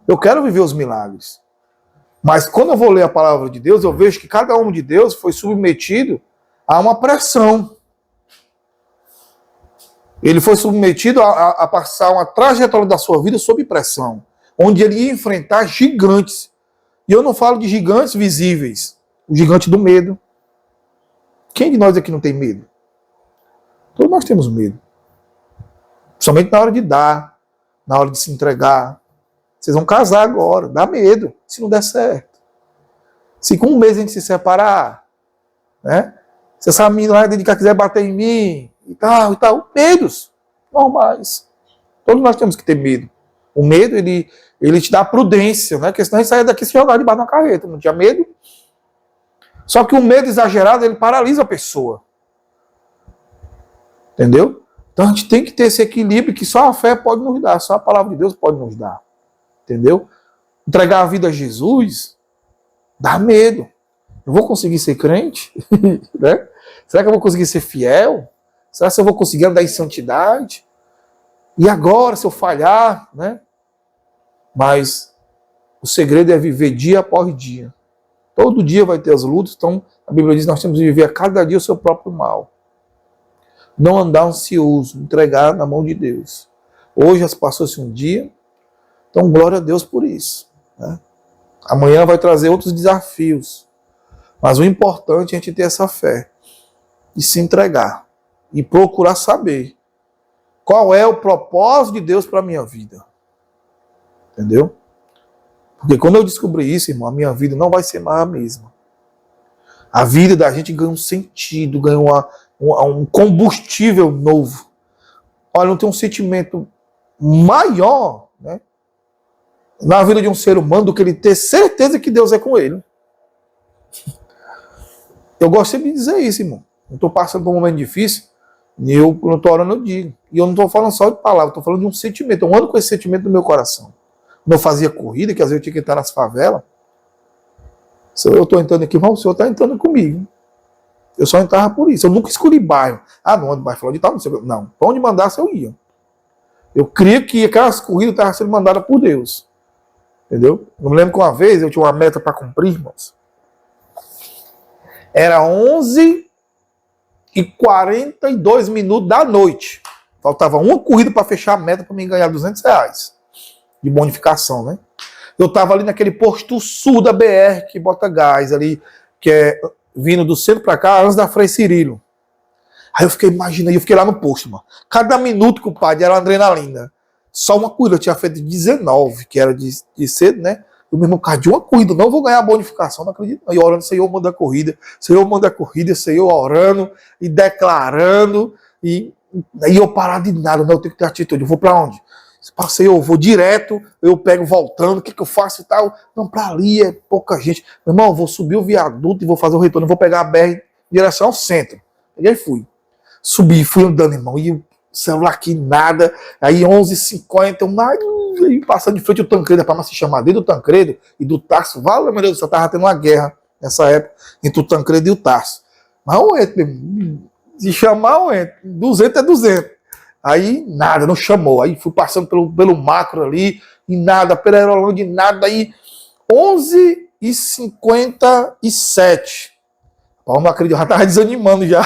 Eu quero viver os milagres. Mas quando eu vou ler a palavra de Deus, eu vejo que cada homem de Deus foi submetido a uma pressão. Ele foi submetido a passar uma trajetória da sua vida sob pressão, onde ele ia enfrentar gigantes. E eu não falo de gigantes visíveis, o gigante do medo. Quem de nós aqui não tem medo? Todos nós temos medo. Somente na hora de dar, na hora de se entregar. Vocês vão casar agora, dá medo, se não der certo. Se com um mês a gente se separar, né? Se essa menina lá dedicar quiser bater em mim, e tal, medos normais. Todos nós temos que ter medo. O medo, ele te dá prudência, né? Porque senão a gente saia daqui e se jogar debaixo de uma carreta. Não tinha medo. Só que o medo exagerado, ele paralisa a pessoa. Entendeu? Então a gente tem que ter esse equilíbrio que só a fé pode nos dar, só a palavra de Deus pode nos dar. Entendeu? Entregar a vida a Jesus dá medo. Eu vou conseguir ser crente? Né? Será que eu vou conseguir ser fiel? Será que eu vou conseguir andar em santidade? E agora, se eu falhar? Né? Mas o segredo é viver dia após dia. Todo dia vai ter as lutas, então a Bíblia diz que nós temos que viver a cada dia o seu próprio mal. Não andar ansioso, entregar na mão de Deus. Hoje já passou-se um dia, então glória a Deus por isso. Né? Amanhã vai trazer outros desafios. Mas o importante é a gente ter essa fé e se entregar e procurar saber qual é o propósito de Deus para a minha vida. Entendeu? Porque quando eu descobrir isso, irmão, a minha vida não vai ser mais a mesma. A vida da gente ganha um sentido, ganha um combustível novo. Olha, não tem um sentimento maior, né, na vida de um ser humano do que ele ter certeza que Deus é com ele. Eu gosto sempre de dizer isso, irmão. Eu estou passando por um momento difícil, e eu, quando estou orando, eu digo. E eu não estou falando só de palavras, estou falando de um sentimento. Eu ando com esse sentimento no meu coração. Quando eu fazia corrida, que às vezes eu tinha que entrar nas favelas, se eu estou entrando aqui, irmão, o senhor está entrando comigo. Eu só entrava por isso. Eu nunca escolhi bairro. Ah, não, ando bairro de tal, não sei. Não, para onde mandasse eu ia. Eu creio que aquelas corridas estavam sendo mandadas por Deus. Entendeu? Eu me lembro que uma vez eu tinha uma meta para cumprir, irmãos. Era 11h42 da noite. Faltava uma corrida para fechar a meta para mim ganhar R$200 de bonificação, né? Eu estava ali naquele posto sul da BR que bota gás ali, que é vindo do centro para cá, antes da Frei Cirilo. Aí eu fiquei imaginando, eu fiquei lá no posto, mano. Cada minuto que o pai era adrenalina. Só uma corrida, eu tinha feito 19, que era de cedo, né? Eu mesmo, cara, de uma corrida, não vou ganhar a bonificação, não acredito. E orando, Senhor, manda a corrida, Senhor, manda a corrida, Senhor, orando e declarando. E aí eu parar de nada, não, eu tenho que ter atitude. Eu vou para onde? Passei, eu vou direto, eu pego voltando, o que eu faço e tal? Não, para ali é pouca gente. Meu irmão, eu vou subir o viaduto e vou fazer o retorno, eu vou pegar a BR em direção ao centro. Peguei e fui. Subi, fui andando, irmão, e o celular aqui, nada. Aí 11h50, aí passando de frente o Tancredo, para se chamar dele do Tancredo e do Tarso. Vale, meu Deus do céu, tava tendo uma guerra nessa época entre o Tancredo e o Tarso. Mas eu entro, se chamar, eu entro. 200 é 200. Aí nada, não chamou. Aí fui passando pelo macro ali, e nada, pela Aerolândia, nada. Aí 11h57. Rapaz, não acredito, eu já estava desanimando já.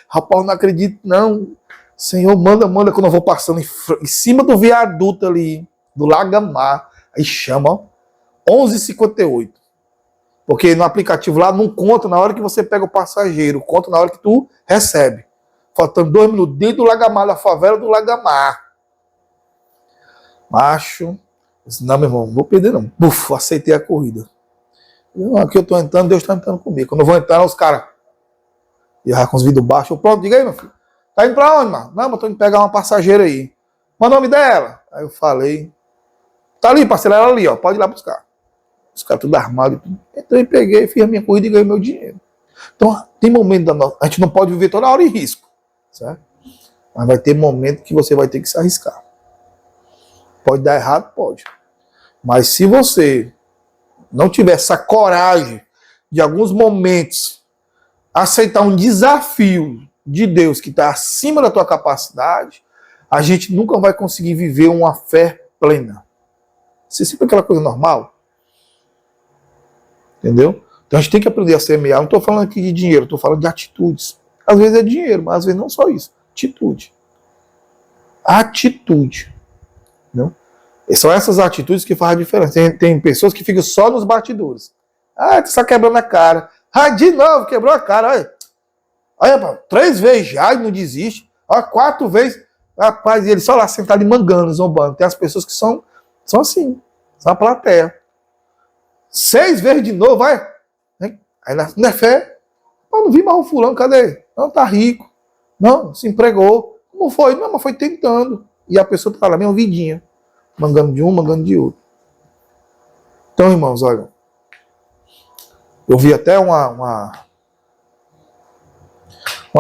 Rapaz, não acredito, não. Senhor, manda, quando eu vou passando em cima do viaduto ali, do Lagamar. Aí chama, 11h58. Porque no aplicativo lá não conta na hora que você pega o passageiro, conta na hora que tu recebe. Faltando 2 minutos, dentro do Lagamar, da favela do Lagamar. Macho, disse, não, meu irmão, não vou perder não. Buf, aceitei a corrida. Aqui eu tô entrando, Deus tá entrando comigo. Quando eu vou entrar, os caras, e com os vidros baixos, eu pronto, diga aí, meu filho. Tá indo pra onde, mano? Não, mas tô indo pegar uma passageira aí. Qual é o nome dela? Aí eu falei, tá ali, parceiro, ela ali, ó, pode ir lá buscar. Os caras tudo armados. Entrei, peguei, fiz a minha corrida e ganhei meu dinheiro. Então, tem momento da nossa... A gente não pode viver toda hora em risco. Certo? Mas vai ter momento que você vai ter que se arriscar. Pode dar errado? Pode. Mas se você não tiver essa coragem de alguns momentos aceitar um desafio de Deus que está acima da tua capacidade, a gente nunca vai conseguir viver uma fé plena. Você sempre aquela coisa normal. Entendeu? Então a gente tem que aprender a semear. Não estou falando aqui de dinheiro, estou falando de atitudes. Às vezes é dinheiro, mas às vezes não só isso. Atitude. Atitude. Não? E são essas atitudes que fazem a diferença. Tem pessoas que ficam só nos bastidores. Ah, tu está quebrando a cara. Ah, de novo, quebrou a cara. Olha, olha 3 vezes já e não desiste. Olha, 4 vezes. Rapaz, e ele só lá sentado e mangando, zombando. Tem as pessoas que são assim. São a plateia. 6 vezes de novo, vai. Aí não é fé. Eu não vi mais o fulano, cadê? Não, tá rico. Não, se empregou. Como foi? Não, mas foi tentando. e a pessoa está lá, mesmo vidinha, mangando de um, mangando de outro. Então, irmãos, olha, eu vi até uma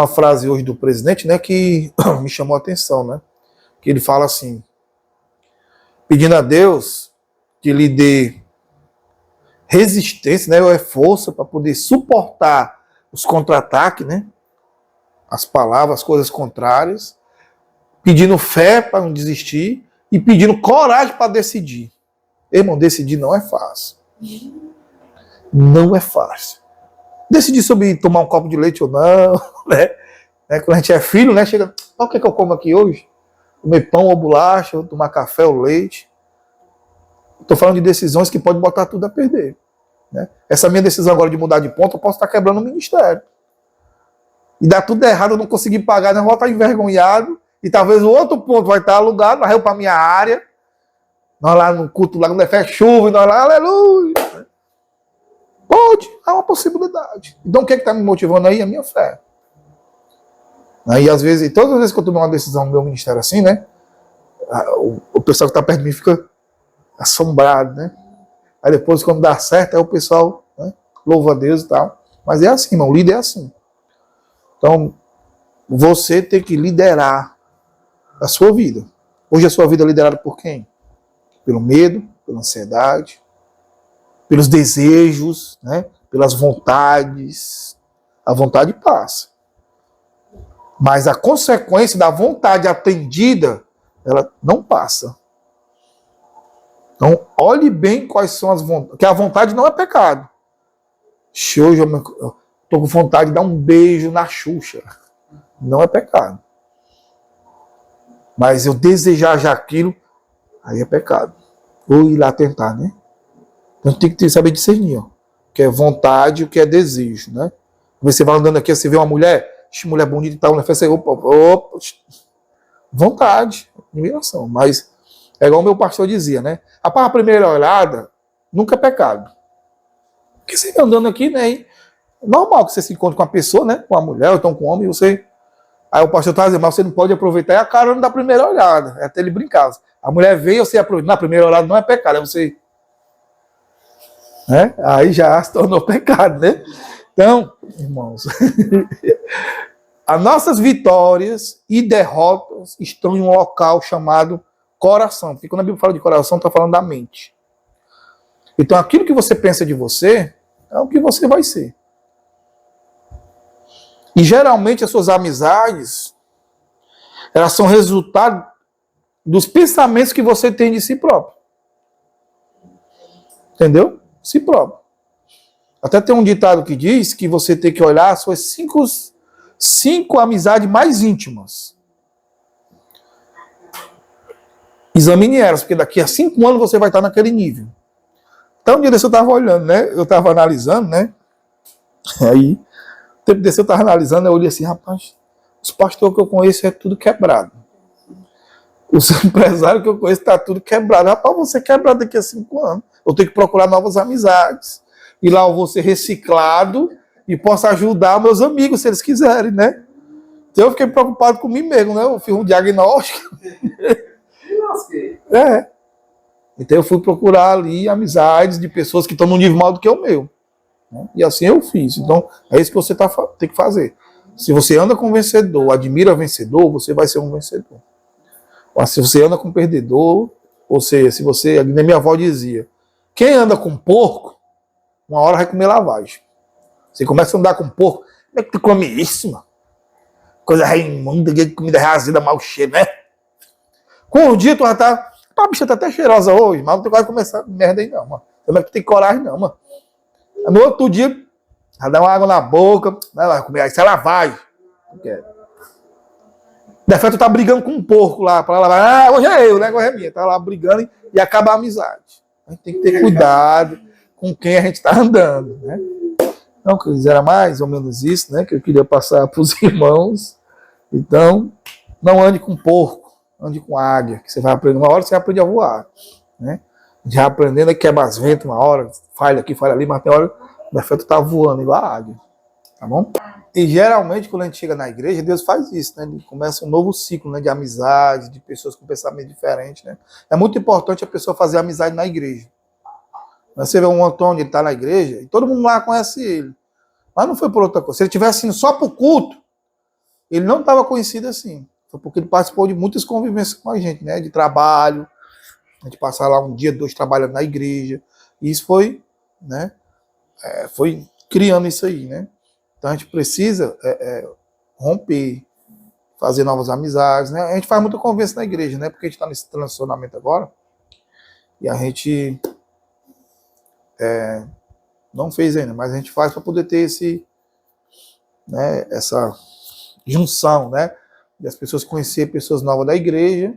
frase hoje do presidente, né, que me chamou a atenção, né, que ele fala assim, pedindo a Deus que lhe dê resistência, né, ou força para poder suportar os contra-ataques, né, as palavras, as coisas contrárias, pedindo fé para não desistir e pedindo coragem para decidir. Irmão, decidir não é fácil. Não é fácil. Decidir sobre tomar um copo de leite ou não, né? Quando a gente é filho, né? Chega, o que é que eu como aqui hoje? Comer pão ou bolacha, tomar café ou leite. Estou falando de decisões que podem botar tudo a perder. Né? Essa minha decisão agora de mudar de ponto, eu posso estar quebrando o ministério. E dar tudo errado, eu não conseguir pagar, né? Eu vou estar envergonhado. E talvez o outro ponto vai estar alugado, vai para a minha área. Nós lá no culto, lá quando é fé, chuva, e nós lá, aleluia. Pode, há uma possibilidade. Então o que é que está me motivando aí? A minha fé. Aí às vezes, todas as vezes que eu tomei uma decisão no meu ministério assim, né? O pessoal que está perto de mim fica assombrado, né? Aí depois, quando dá certo, aí o pessoal, né, louva a Deus e tal. Mas é assim, irmão, o líder é assim. Então, você tem que liderar a sua vida. Hoje a sua vida é liderada por quem? Pelo medo, pela ansiedade, pelos desejos, né? Pelas vontades. A vontade passa. Mas a consequência da vontade atendida, ela não passa. Então, olhe bem quais são as vontades. Porque a vontade não é pecado. Hoje eu estou com vontade de dar um beijo na Xuxa. Não é pecado. Mas eu desejar já aquilo, aí é pecado. Ou ir lá tentar, né? Então tem que saber discernir, ó. O que é vontade e o que é desejo, né? Você vai andando aqui, você vê uma mulher, mulher bonita e tal, né? Você, opa, vontade, admiração. Mas é igual o meu pastor dizia, né? A primeira olhada nunca é pecado. Porque você vai andando aqui, né? É normal que você se encontre com uma pessoa, né? Com uma mulher ou então com um homem, e você... Aí o pastor está dizendo, mas você não pode aproveitar a carona da primeira olhada. É até ele brincar. A mulher veio, você aproveita. Na primeira olhada não é pecado, é você... Né? Aí já se tornou pecado, né? Então, irmãos, as nossas vitórias e derrotas estão em um local chamado coração. Porque quando a Bíblia fala de coração, está falando da mente. Então, aquilo que você pensa de você é o que você vai ser. E geralmente as suas amizades, elas são resultado dos pensamentos que você tem de si próprio. Entendeu? Si próprio. Até tem um ditado que diz que você tem que olhar as suas cinco amizades mais íntimas. Examine elas, porque daqui a 5 anos você vai estar naquele nível. Então, um dia desse eu estava olhando, né? Eu estava analisando, né? Aí, o tempo desse eu estava analisando, eu olhei assim, rapaz, os pastores que eu conheço é tudo quebrado. Os empresários que eu conheço está tudo quebrado. Rapaz, vou ser quebrado daqui a 5 anos. Eu tenho que procurar novas amizades. E lá eu vou ser reciclado e posso ajudar meus amigos, se eles quiserem, né? Então eu fiquei preocupado comigo mesmo, né? Eu fiz um diagnóstico. Então eu fui procurar ali amizades de pessoas que estão num nível maior do que o meu. Né? E assim eu fiz. Então é isso que você tem que fazer. Se você anda com vencedor, admira vencedor, você vai ser um vencedor. Mas se você anda com perdedor, ou seja, se você, nem minha avó dizia, quem anda com porco, uma hora vai comer lavagem. Você começa a andar com porco, como é que tu come isso, mano? Coisa imunda, comida razida, mau cheiro, né? Com um dia tu já tá, a bicha tá até cheirosa hoje, mas não tem quase começar merda aí não, mano. Também tu tem coragem não, mano. No outro dia, já dá uma água na boca, vai comer, isso é lavagem. Não quero. Defeito tá brigando com um porco lá, para lavar. Hoje é eu, né? Agora é minha. Tá lá brigando e acaba a amizade. A gente tem que ter cuidado com quem a gente está andando, né? Então, era mais ou menos isso, né? Que eu queria passar para os irmãos. Então, não ande com porco, ande com águia, que você vai aprender. Uma hora você aprende a voar, né? Já aprendendo, quebra as ventas uma hora, falha aqui, falha ali, mas tem hora o defeito tá voando igual a águia, tá bom? E geralmente, quando a gente chega na igreja, Deus faz isso, né? Ele começa um novo ciclo, né? De amizade, de pessoas com pensamento diferente, né? É muito importante a pessoa fazer amizade na igreja. Você vê um Antônio, ele está na igreja, e todo mundo lá conhece ele. Mas não foi por outra coisa. Se ele tivesse indo só para o culto, ele não estava conhecido assim. Foi porque ele participou de muitas convivências com a gente, né? De trabalho, a gente passar lá um dia, 2 trabalhando na igreja. E isso foi, né? Foi criando isso aí, né? Então a gente precisa romper, fazer novas amizades, né? A gente faz muita convivência na igreja, né? Porque a gente está nesse transicionamento agora. E a gente não fez ainda, mas a gente faz para poder ter né, essa junção, né? Das pessoas conhecer pessoas novas da igreja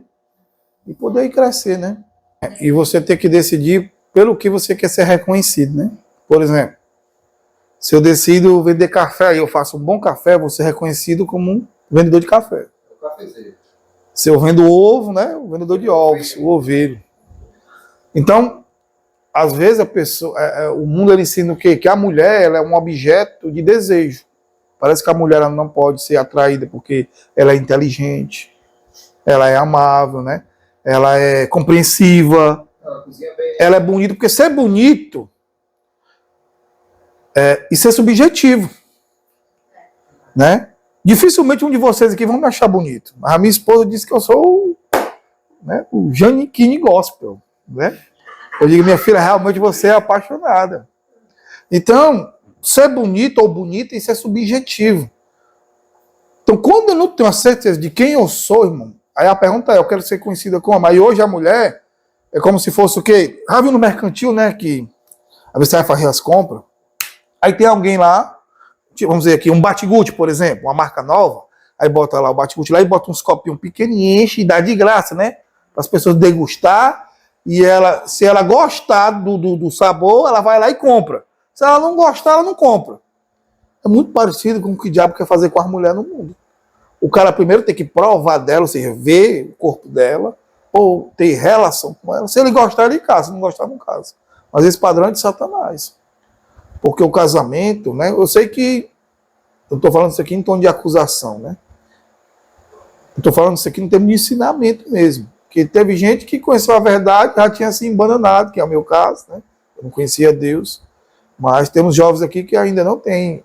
e poder crescer, né? E você ter que decidir pelo que você quer ser reconhecido, né? Por exemplo, se eu decido vender café e eu faço um bom café, vou ser reconhecido como um vendedor de café. Se eu vendo ovo, né? O vendedor de ovos, o oveiro. Então, às vezes a pessoa, o mundo ele ensina o quê? Que a mulher ela é um objeto de desejo. Parece que a mulher ela não pode ser atraída porque ela é inteligente, ela é amável, né? Ela é compreensiva, ela é bonita, porque ser bonito isso é subjetivo, né? Dificilmente um de vocês aqui vão me achar bonito. Mas a minha esposa disse que eu sou o Giannichini Gospel, né? Eu digo, minha filha, realmente você é apaixonada. Então, ser bonito ou bonita, isso é subjetivo. Então, quando eu não tenho a certeza de quem eu sou, irmão, aí a pergunta é, eu quero ser conhecida como? Aí hoje a mulher é como se fosse o quê? Já viu no mercantil, né, que às vezes você vai fazer as compras, aí tem alguém lá, vamos dizer aqui, um Batiguti, por exemplo, uma marca nova, aí bota lá o Batiguti lá e bota uns copinhos pequenos e enche e dá de graça, né? Para as pessoas degustar, e ela, se ela gostar do sabor, ela vai lá e compra. Se ela não gostar, ela não compra. É muito parecido com o que o diabo quer fazer com as mulheres no mundo. O cara primeiro tem que provar dela, ou seja, ver o corpo dela, ou ter relação com ela. Se ele gostar, ele casa. Se não gostar, não casa. Mas esse padrão é de Satanás. Porque o casamento, né? Eu sei que eu estou falando isso aqui em tom de acusação, né? Eu estou falando isso aqui em termos de ensinamento mesmo. Porque teve gente que conheceu a verdade, já tinha se embananado, que é o meu caso, né? Eu não conhecia Deus. Mas temos jovens aqui que ainda não têm,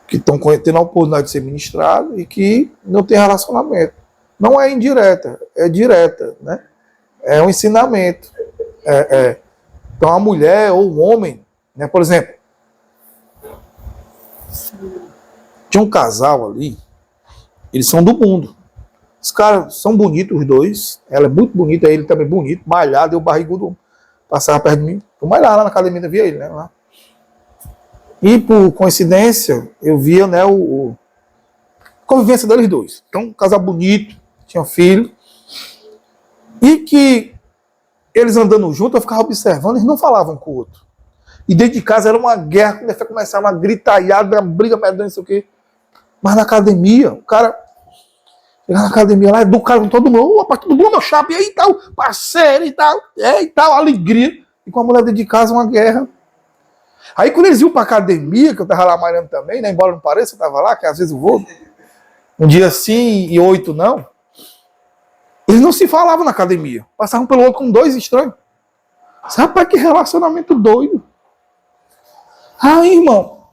que estão tendo a oportunidade de ser ministrados e que não têm relacionamento. Não é indireta, é direta, né? É um ensinamento. Então a mulher ou o homem, né? Por exemplo, tinha um casal ali, eles são do mundo. Os caras são bonitos, os dois. Ela é muito bonita, ele também bonito, malhado, eu barrigudo, passava perto de mim. Eu malhava lá na academia, via ele, né? Lá. E por coincidência, eu via, né, a convivência deles dois. Então, um casal bonito, tinha um filho. E que eles andando juntos, eu ficava observando, eles não falavam com o outro. E dentro de casa era uma guerra, quando começava uma gritaiada, uma briga medonha, não sei o quê. Mas na academia, o cara chegava na academia lá, educado com todo mundo, a partir do mundo, chapa, e aí tal, parceiro, e tal, alegria. E com a mulher dentro de casa, uma guerra. Aí quando eles iam pra academia, que eu tava lá malhando também, né, embora não pareça, eu tava lá, que às vezes eu vou, um dia sim e 8 não, eles não se falavam na academia, passavam pelo outro com 2 estranhos. Rapaz, que relacionamento doido. Aí, irmão,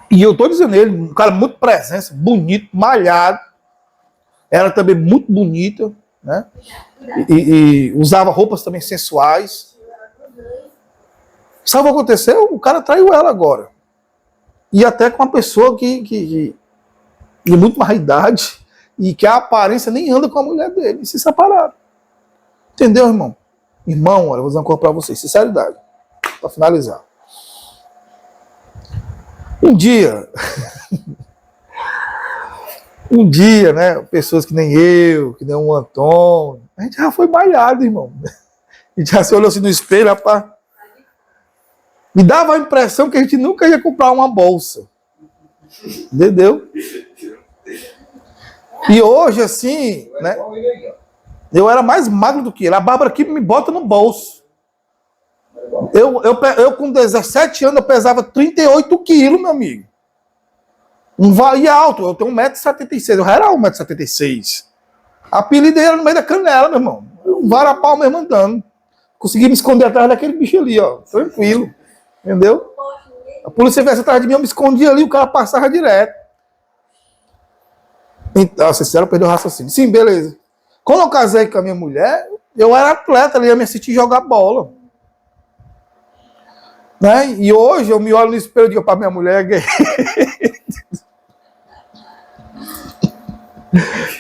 e eu tô dizendo ele, um cara muito presença, bonito, malhado, ela também muito bonita, né, e usava roupas também sensuais. Sabe o que aconteceu? O cara traiu ela agora. E até com uma pessoa que de muito mais idade e que a aparência nem anda com a mulher dele. E se separaram. Entendeu, irmão? Irmão, olha, eu vou dizer uma coisa pra vocês. Sinceridade. Pra finalizar. Um dia, né? Pessoas que nem eu, que nem o Antônio, a gente já foi malhado, irmão. A gente já se olhou assim no espelho, rapaz. Me dava a impressão que a gente nunca ia comprar uma bolsa. Entendeu? E hoje, assim, né? Eu era mais magro do que ele. A Bárbara aqui me bota no bolso. Eu com 17 anos, eu pesava 38 quilos, meu amigo. Um vai alto, eu tenho 1,76 m, eu era 1,76 m. A apelido era no meio da canela, meu irmão. Um varapau mesmo andando. Consegui me esconder atrás daquele bicho ali, ó. Tranquilo. Entendeu? A polícia viesse atrás de mim, eu me escondia ali, o cara passava direto. Então, vocês perdeu o raciocínio. Sim, beleza. Quando eu casei com a minha mulher, eu era atleta, ela ia me assistir jogar bola. Né? E hoje eu me olho no espelho e digo para minha mulher gay.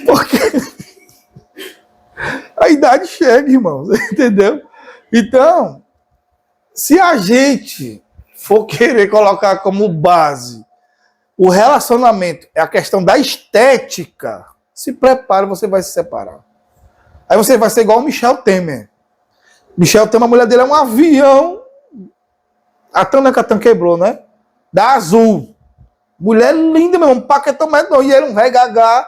Porque a idade chega, irmãos, entendeu? Então, se a gente for querer colocar como base o relacionamento, é a questão da estética, se prepare, você vai se separar. Aí você vai ser igual o Michel Temer. Michel Temer, a mulher dele é um avião. A Tanacatan quebrou, né? Da Azul. Mulher linda, meu irmão. Paquetão medonho. E ele um regagá.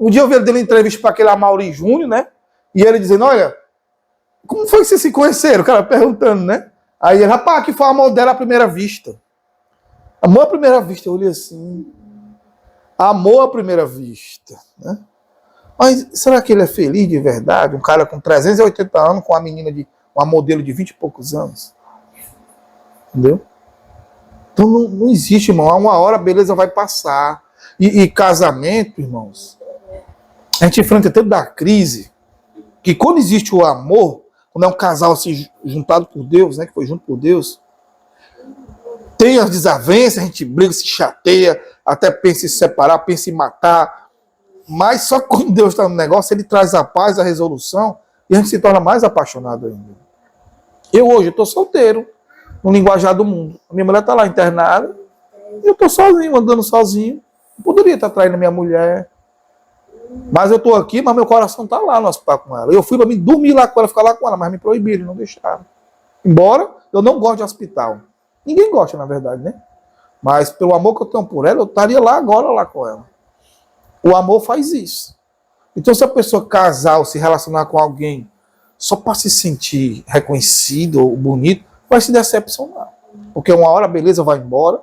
Um dia eu vi ele dando entrevista para aquele Amaury Júnior, né? E ele dizendo, olha, como foi que vocês se conheceram? O cara perguntando, né? Aí ele, rapaz, que foi o amor dela à primeira vista. Amor à primeira vista. Eu olhei assim. Amor à primeira vista, né? Mas será que ele é feliz de verdade? Um cara com 380 anos, com uma menina uma modelo de 20 e poucos anos. Entendeu? Então não existe, irmão. Uma hora a beleza vai passar. E casamento, irmãos, a gente enfrenta tanto da crise que quando existe o amor, quando é um casal assim, juntado por Deus, né, que foi junto por Deus, tem as desavenças, a gente briga, se chateia, até pensa em se separar, pensa em matar. Mas só quando Deus está no negócio, ele traz a paz, a resolução, e a gente se torna mais apaixonado ainda. Eu hoje estou solteiro, no linguajar do mundo. A minha mulher está lá internada, e eu estou sozinho, andando sozinho. Eu poderia estar traindo minha mulher. Mas eu estou aqui, mas meu coração está lá no hospital com ela. Eu fui para mim dormir lá com ela, ficar lá com ela, mas me proibiram, não deixaram. Embora eu não goste de hospital. Ninguém gosta, na verdade, né? Mas pelo amor que eu tenho por ela, eu estaria lá agora, lá com ela. O amor faz isso. Então, se a pessoa casar ou se relacionar com alguém só para se sentir reconhecido ou bonito, vai se decepcionar. Porque uma hora a beleza vai embora.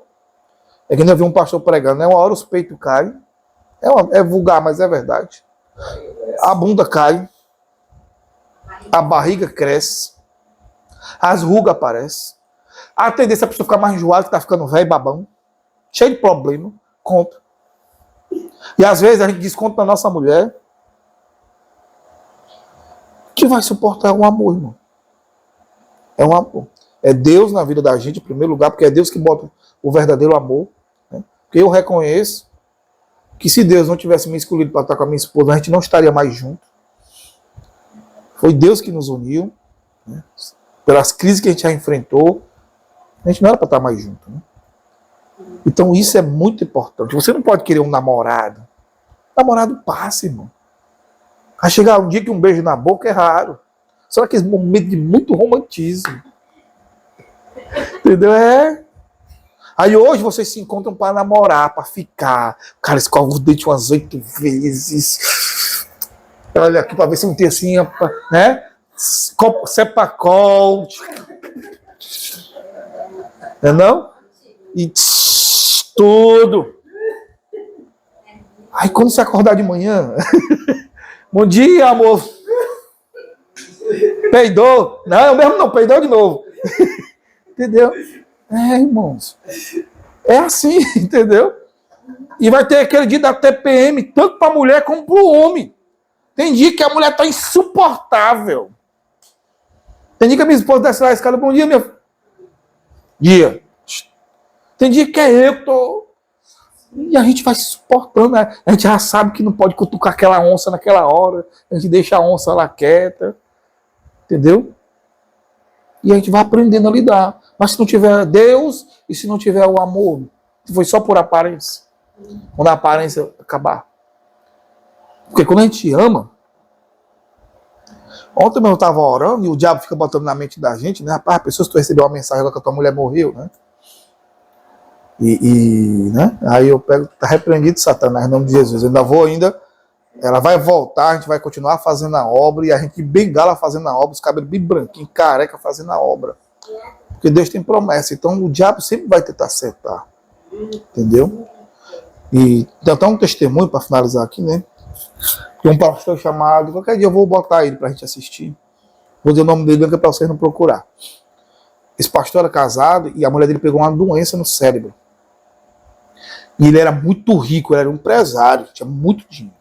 É que ainda vi um pastor pregando, né? Uma hora os peitos caem. É vulgar, mas é verdade. A bunda cai. A barriga cresce. As rugas aparecem. A tendência é a pessoa ficar mais enjoada, que está ficando velho, babão. Cheio de problema. Conta. E às vezes a gente desconta na nossa mulher que vai suportar um amor, irmão. É um amor. É Deus na vida da gente, em primeiro lugar, porque é Deus que bota o verdadeiro amor. Né? Porque eu reconheço que se Deus não tivesse me escolhido para estar com a minha esposa, a gente não estaria mais junto. Foi Deus que nos uniu. Né? Pelas crises que a gente já enfrentou, a gente não era para estar mais junto. Né? Então isso é muito importante. Você não pode querer um namorado. Namorado passa, irmão. Vai chegar um dia que um beijo na boca é raro. Só aquele momento de muito romantismo. Entendeu? Aí hoje vocês se encontram para namorar, para ficar. O cara escova os dentes umas 8 vezes. Olha aqui para ver se não tem assim, né? Cepacol. Não? E tudo. Aí quando você acordar de manhã, bom dia, amor. Peidou? Não, eu mesmo não, peidou de novo. Entendeu? Irmãos. É assim, entendeu? E vai ter aquele dia da TPM, tanto para a mulher como para o homem. Tem dia que a mulher está insuportável. Tem dia que a minha esposa desce lá a escada, bom dia, minha. Dia. Tem dia que é eu que tô. E a gente vai se suportando, né? A gente já sabe que não pode cutucar aquela onça naquela hora. A gente deixa a onça lá quieta. Entendeu? E a gente vai aprendendo a lidar. Mas se não tiver Deus e se não tiver o amor, foi só por aparência. Quando a aparência acabar. Porque quando a gente ama. Ontem eu estava orando e o diabo fica botando na mente da gente, né? Rapaz, pessoas, tu recebeu uma mensagem lá que a tua mulher morreu, né? Né? Aí eu pego, tá repreendido, Satanás, em nome de Jesus. Eu ainda vou ela vai voltar, a gente vai continuar fazendo a obra, e a gente bengala fazendo a obra, os cabelos bem branquinhos, careca fazendo a obra. Porque Deus tem promessa, então o diabo sempre vai tentar acertar. Entendeu? E tem até um testemunho para finalizar aqui, né? Tem um pastor chamado, qualquer dia eu vou botar ele para a gente assistir. Vou dizer o nome dele para vocês não procurar. Esse pastor era casado e a mulher dele pegou uma doença no cérebro. E ele era muito rico, ele era um empresário, tinha muito dinheiro.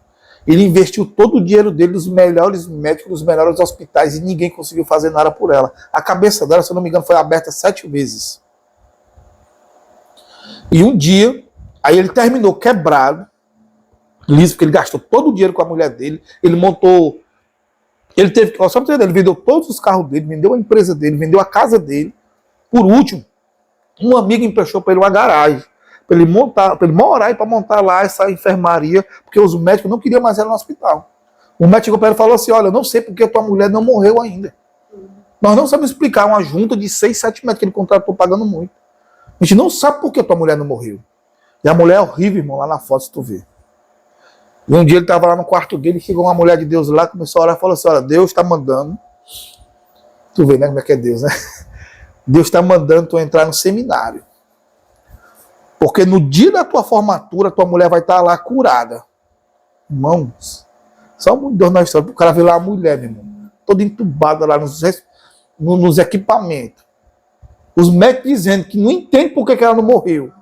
Ele investiu todo o dinheiro dele nos melhores médicos, nos melhores hospitais e ninguém conseguiu fazer nada por ela. A cabeça dela, se eu não me engano, foi aberta 7 vezes. E um dia, aí ele terminou quebrado, liso, porque ele gastou todo o dinheiro com a mulher dele, ele montou, ele teve, só pra você entender, ele vendeu todos os carros dele, vendeu a empresa dele, vendeu a casa dele. Por último, um amigo emprestou para ele uma garagem, para ele montar, para ele morar e para montar lá essa enfermaria, porque os médicos não queriam mais ela no hospital. O médico chegou para ele e falou assim: olha, eu não sei porque a tua mulher não morreu ainda. Nós não sabemos explicar uma junta de 6, 7 médicos que ele contratou pagando muito. A gente não sabe por que a tua mulher não morreu. E a mulher é horrível, irmão, lá na foto, se tu vê. E um dia ele estava lá no quarto dele, chegou uma mulher de Deus lá, começou a orar e falou assim: olha, Deus está mandando. Tu vê, né, como é que é Deus, né? Deus está mandando tu entrar no seminário. Porque no dia da tua formatura, tua mulher vai estar lá curada. Irmãos, só muito Deus na história. O cara vê lá a mulher, meu irmão, toda entubada lá nos equipamentos. Os médicos dizendo que não entende por que ela não morreu.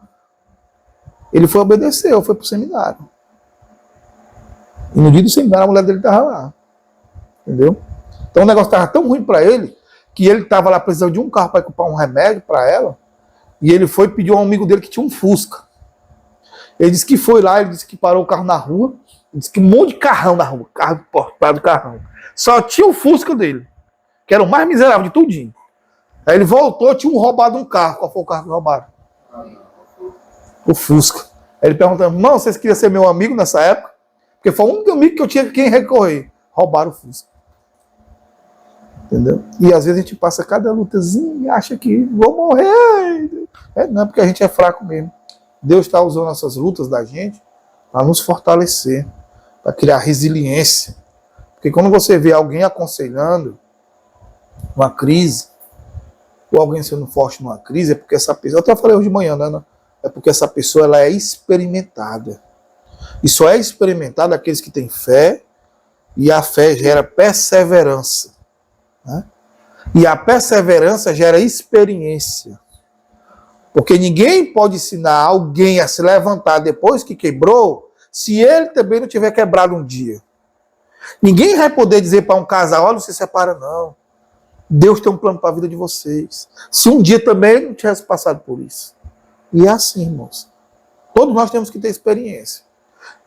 Ele foi obedecer, foi pro seminário. E no dia do seminário, a mulher dele estava lá. Entendeu? Então o negócio estava tão ruim para ele, que ele estava lá precisando de um carro para comprar um remédio para ela, e ele foi pedir a um amigo dele que tinha um Fusca. Ele disse que foi lá, ele disse que parou o carro na rua, ele disse que um monte de carrão na rua, carro importado, carrão. Só tinha o Fusca dele, que era o mais miserável de tudinho. Aí ele voltou, tinha roubado um carro. Qual foi o carro que roubaram? O Fusca. Aí ele perguntou: não, vocês queriam ser meu amigo nessa época? Porque foi o único amigo que eu tinha quem recorrer. Roubaram o Fusca. Entendeu? E às vezes a gente passa cada lutazinha e acha que vou morrer. Não é porque a gente é fraco mesmo. Deus está usando essas lutas da gente para nos fortalecer, para criar resiliência. Porque quando você vê alguém aconselhando uma crise, ou alguém sendo forte numa crise, é porque essa pessoa, eu até falei hoje de manhã, né? É porque essa pessoa ela é experimentada. E só é experimentada aqueles que têm fé, e a fé gera perseverança. Né? E a perseverança gera experiência. Porque ninguém pode ensinar alguém a se levantar depois que quebrou, se ele também não tiver quebrado um dia. Ninguém vai poder dizer para um casal: olha, não se separa não. Deus tem um plano para a vida de vocês. Se um dia também não tivesse passado por isso. E é assim, irmãos. Todos nós temos que ter experiência.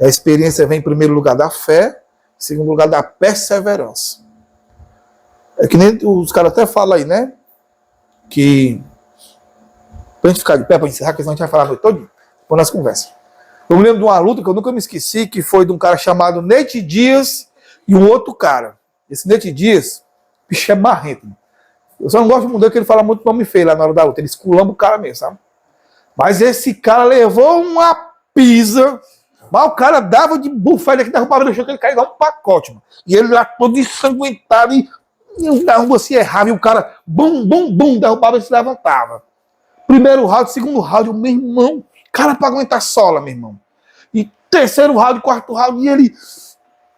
A experiência vem em primeiro lugar da fé, em segundo lugar da perseverança. É que nem os caras até falam aí, né? Que, pra gente ficar de pé, para encerrar, que senão a gente vai falar a noite toda, depois nós conversamos. Eu me lembro de uma luta que eu nunca me esqueci, que foi de um cara chamado Nate Diaz e um outro cara. Esse Nate Diaz, bicho, é marrento. Eu só não gosto de mudar que ele fala muito nome feio lá na hora da luta. Ele esculamba o cara mesmo, sabe? Mas esse cara levou uma pisa, mas o cara dava de bufada que derrubava no chão, que ele caía igual um pacote, mano. E ele lá todo ensanguentado e na rua se errava, e o cara bum, bum, bum, derrubava e se levantava. Primeiro round, segundo round, meu irmão, cara pra aguentar sola, meu irmão. E terceiro round, quarto round, e ele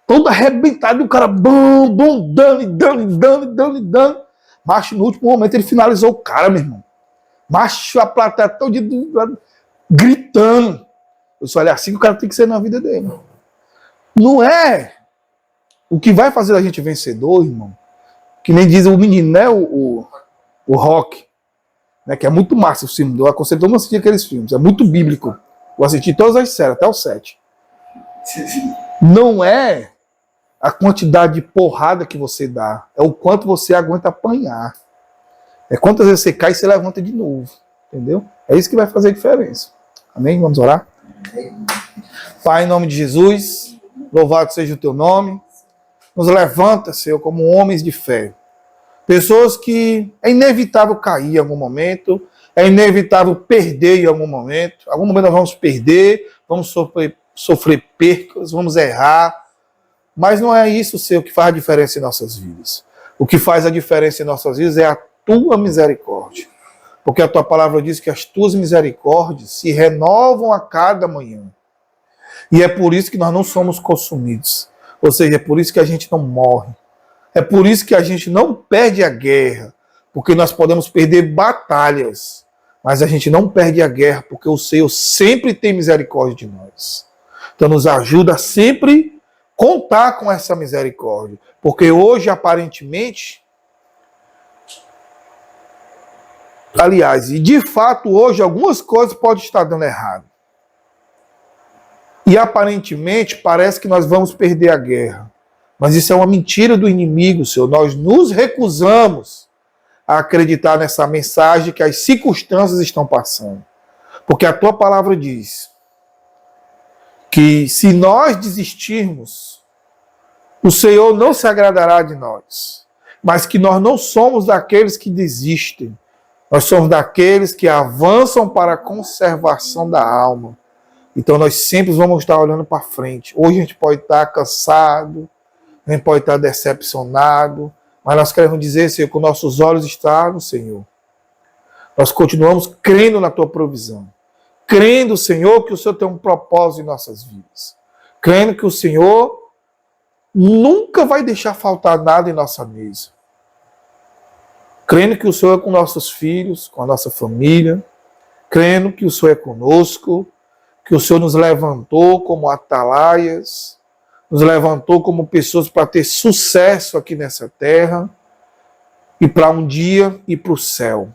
todo arrebentado, e o cara bum, bum, dando. Macho, no último momento, ele finalizou o cara, meu irmão. Macho, a plateia todo gritando. Eu só olhei assim que o cara tem que ser na vida dele. Não é o que vai fazer a gente vencedor, irmão. Que nem diz o menino, né? O Rock. Né, que é muito massa o filme. Eu aconselho todo mundo a assistir aqueles filmes. É muito bíblico. Eu assisti todas as séries, até o 7. Não é a quantidade de porrada que você dá. É o quanto você aguenta apanhar. É quantas vezes você cai e se levanta de novo. Entendeu? É isso que vai fazer a diferença. Amém? Vamos orar? Pai, em nome de Jesus, louvado seja o teu nome. Nos levanta, Senhor, como homens de fé. Pessoas que é inevitável cair em algum momento, é inevitável perder em algum momento. Em algum momento nós vamos perder, vamos sofrer percas, vamos errar. Mas não é isso, Senhor, que faz a diferença em nossas vidas. O que faz a diferença em nossas vidas é a tua misericórdia. Porque a tua palavra diz que as tuas misericórdias se renovam a cada manhã. E é por isso que nós não somos consumidos. Ou seja, é por isso que a gente não morre. É por isso que a gente não perde a guerra. Porque nós podemos perder batalhas, mas a gente não perde a guerra, porque o Senhor sempre tem misericórdia de nós. Então nos ajuda a sempre contar com essa misericórdia. Porque hoje, aparentemente, aliás, e de fato hoje algumas coisas podem estar dando errado. E aparentemente parece que nós vamos perder a guerra. Mas isso é uma mentira do inimigo, Senhor. Nós nos recusamos a acreditar nessa mensagem que as circunstâncias estão passando. Porque a tua palavra diz que se nós desistirmos, o Senhor não se agradará de nós. Mas que nós não somos daqueles que desistem. Nós somos daqueles que avançam para a conservação da alma. Então nós sempre vamos estar olhando para frente. Hoje a gente pode estar cansado, a gente pode estar decepcionado, mas nós queremos dizer, Senhor, que os nossos olhos estão no Senhor. Nós continuamos crendo na tua provisão. Crendo, Senhor, que o Senhor tem um propósito em nossas vidas. Crendo que o Senhor nunca vai deixar faltar nada em nossa mesa. Crendo que o Senhor é com nossos filhos, com a nossa família. Crendo que o Senhor é conosco. Que o Senhor nos levantou como atalaias, nos levantou como pessoas para ter sucesso aqui nessa terra e para um dia ir para o céu.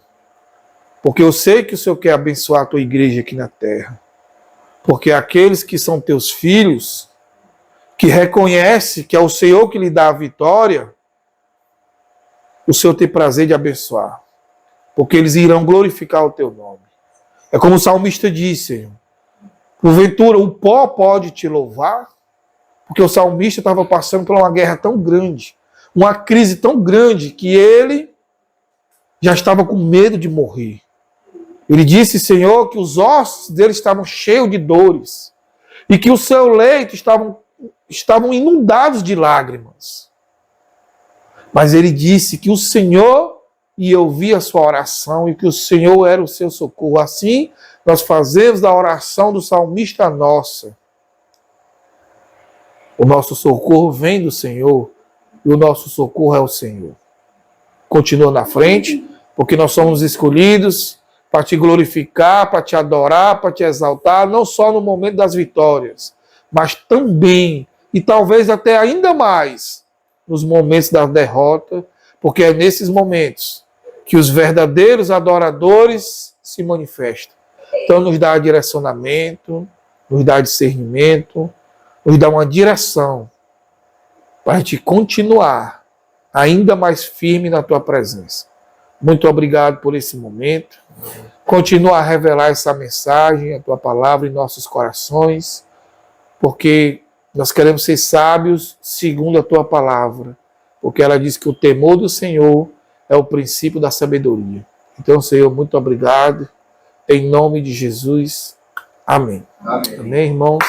Porque eu sei que o Senhor quer abençoar a tua igreja aqui na terra. Porque aqueles que são teus filhos, que reconhecem que é o Senhor que lhe dá a vitória, o Senhor tem prazer de abençoar. Porque eles irão glorificar o teu nome. É como o salmista disse, Senhor. Porventura, o pó pode te louvar? Porque o salmista estava passando por uma guerra tão grande, uma crise tão grande, que ele já estava com medo de morrer. Ele disse, Senhor, que os ossos dele estavam cheios de dores e que o seu leito estavam inundados de lágrimas. Mas ele disse que o Senhor ia ouvir a sua oração e que o Senhor era o seu socorro. Assim, nós fazemos da oração do salmista nossa. O nosso socorro vem do Senhor e o nosso socorro é o Senhor. Continua na frente, porque nós somos escolhidos para te glorificar, para te adorar, para te exaltar, não só no momento das vitórias, mas também, e talvez até ainda mais, nos momentos da derrota, porque é nesses momentos que os verdadeiros adoradores se manifestam. Então nos dá direcionamento, nos dá discernimento, nos dá uma direção para a gente continuar ainda mais firme na tua presença. Muito obrigado por esse momento. Continua a revelar essa mensagem, a tua palavra em nossos corações, porque nós queremos ser sábios segundo a tua palavra, porque ela diz que o temor do Senhor é o princípio da sabedoria. Então, Senhor, muito obrigado. Em nome de Jesus. Amém. Amém, irmãos.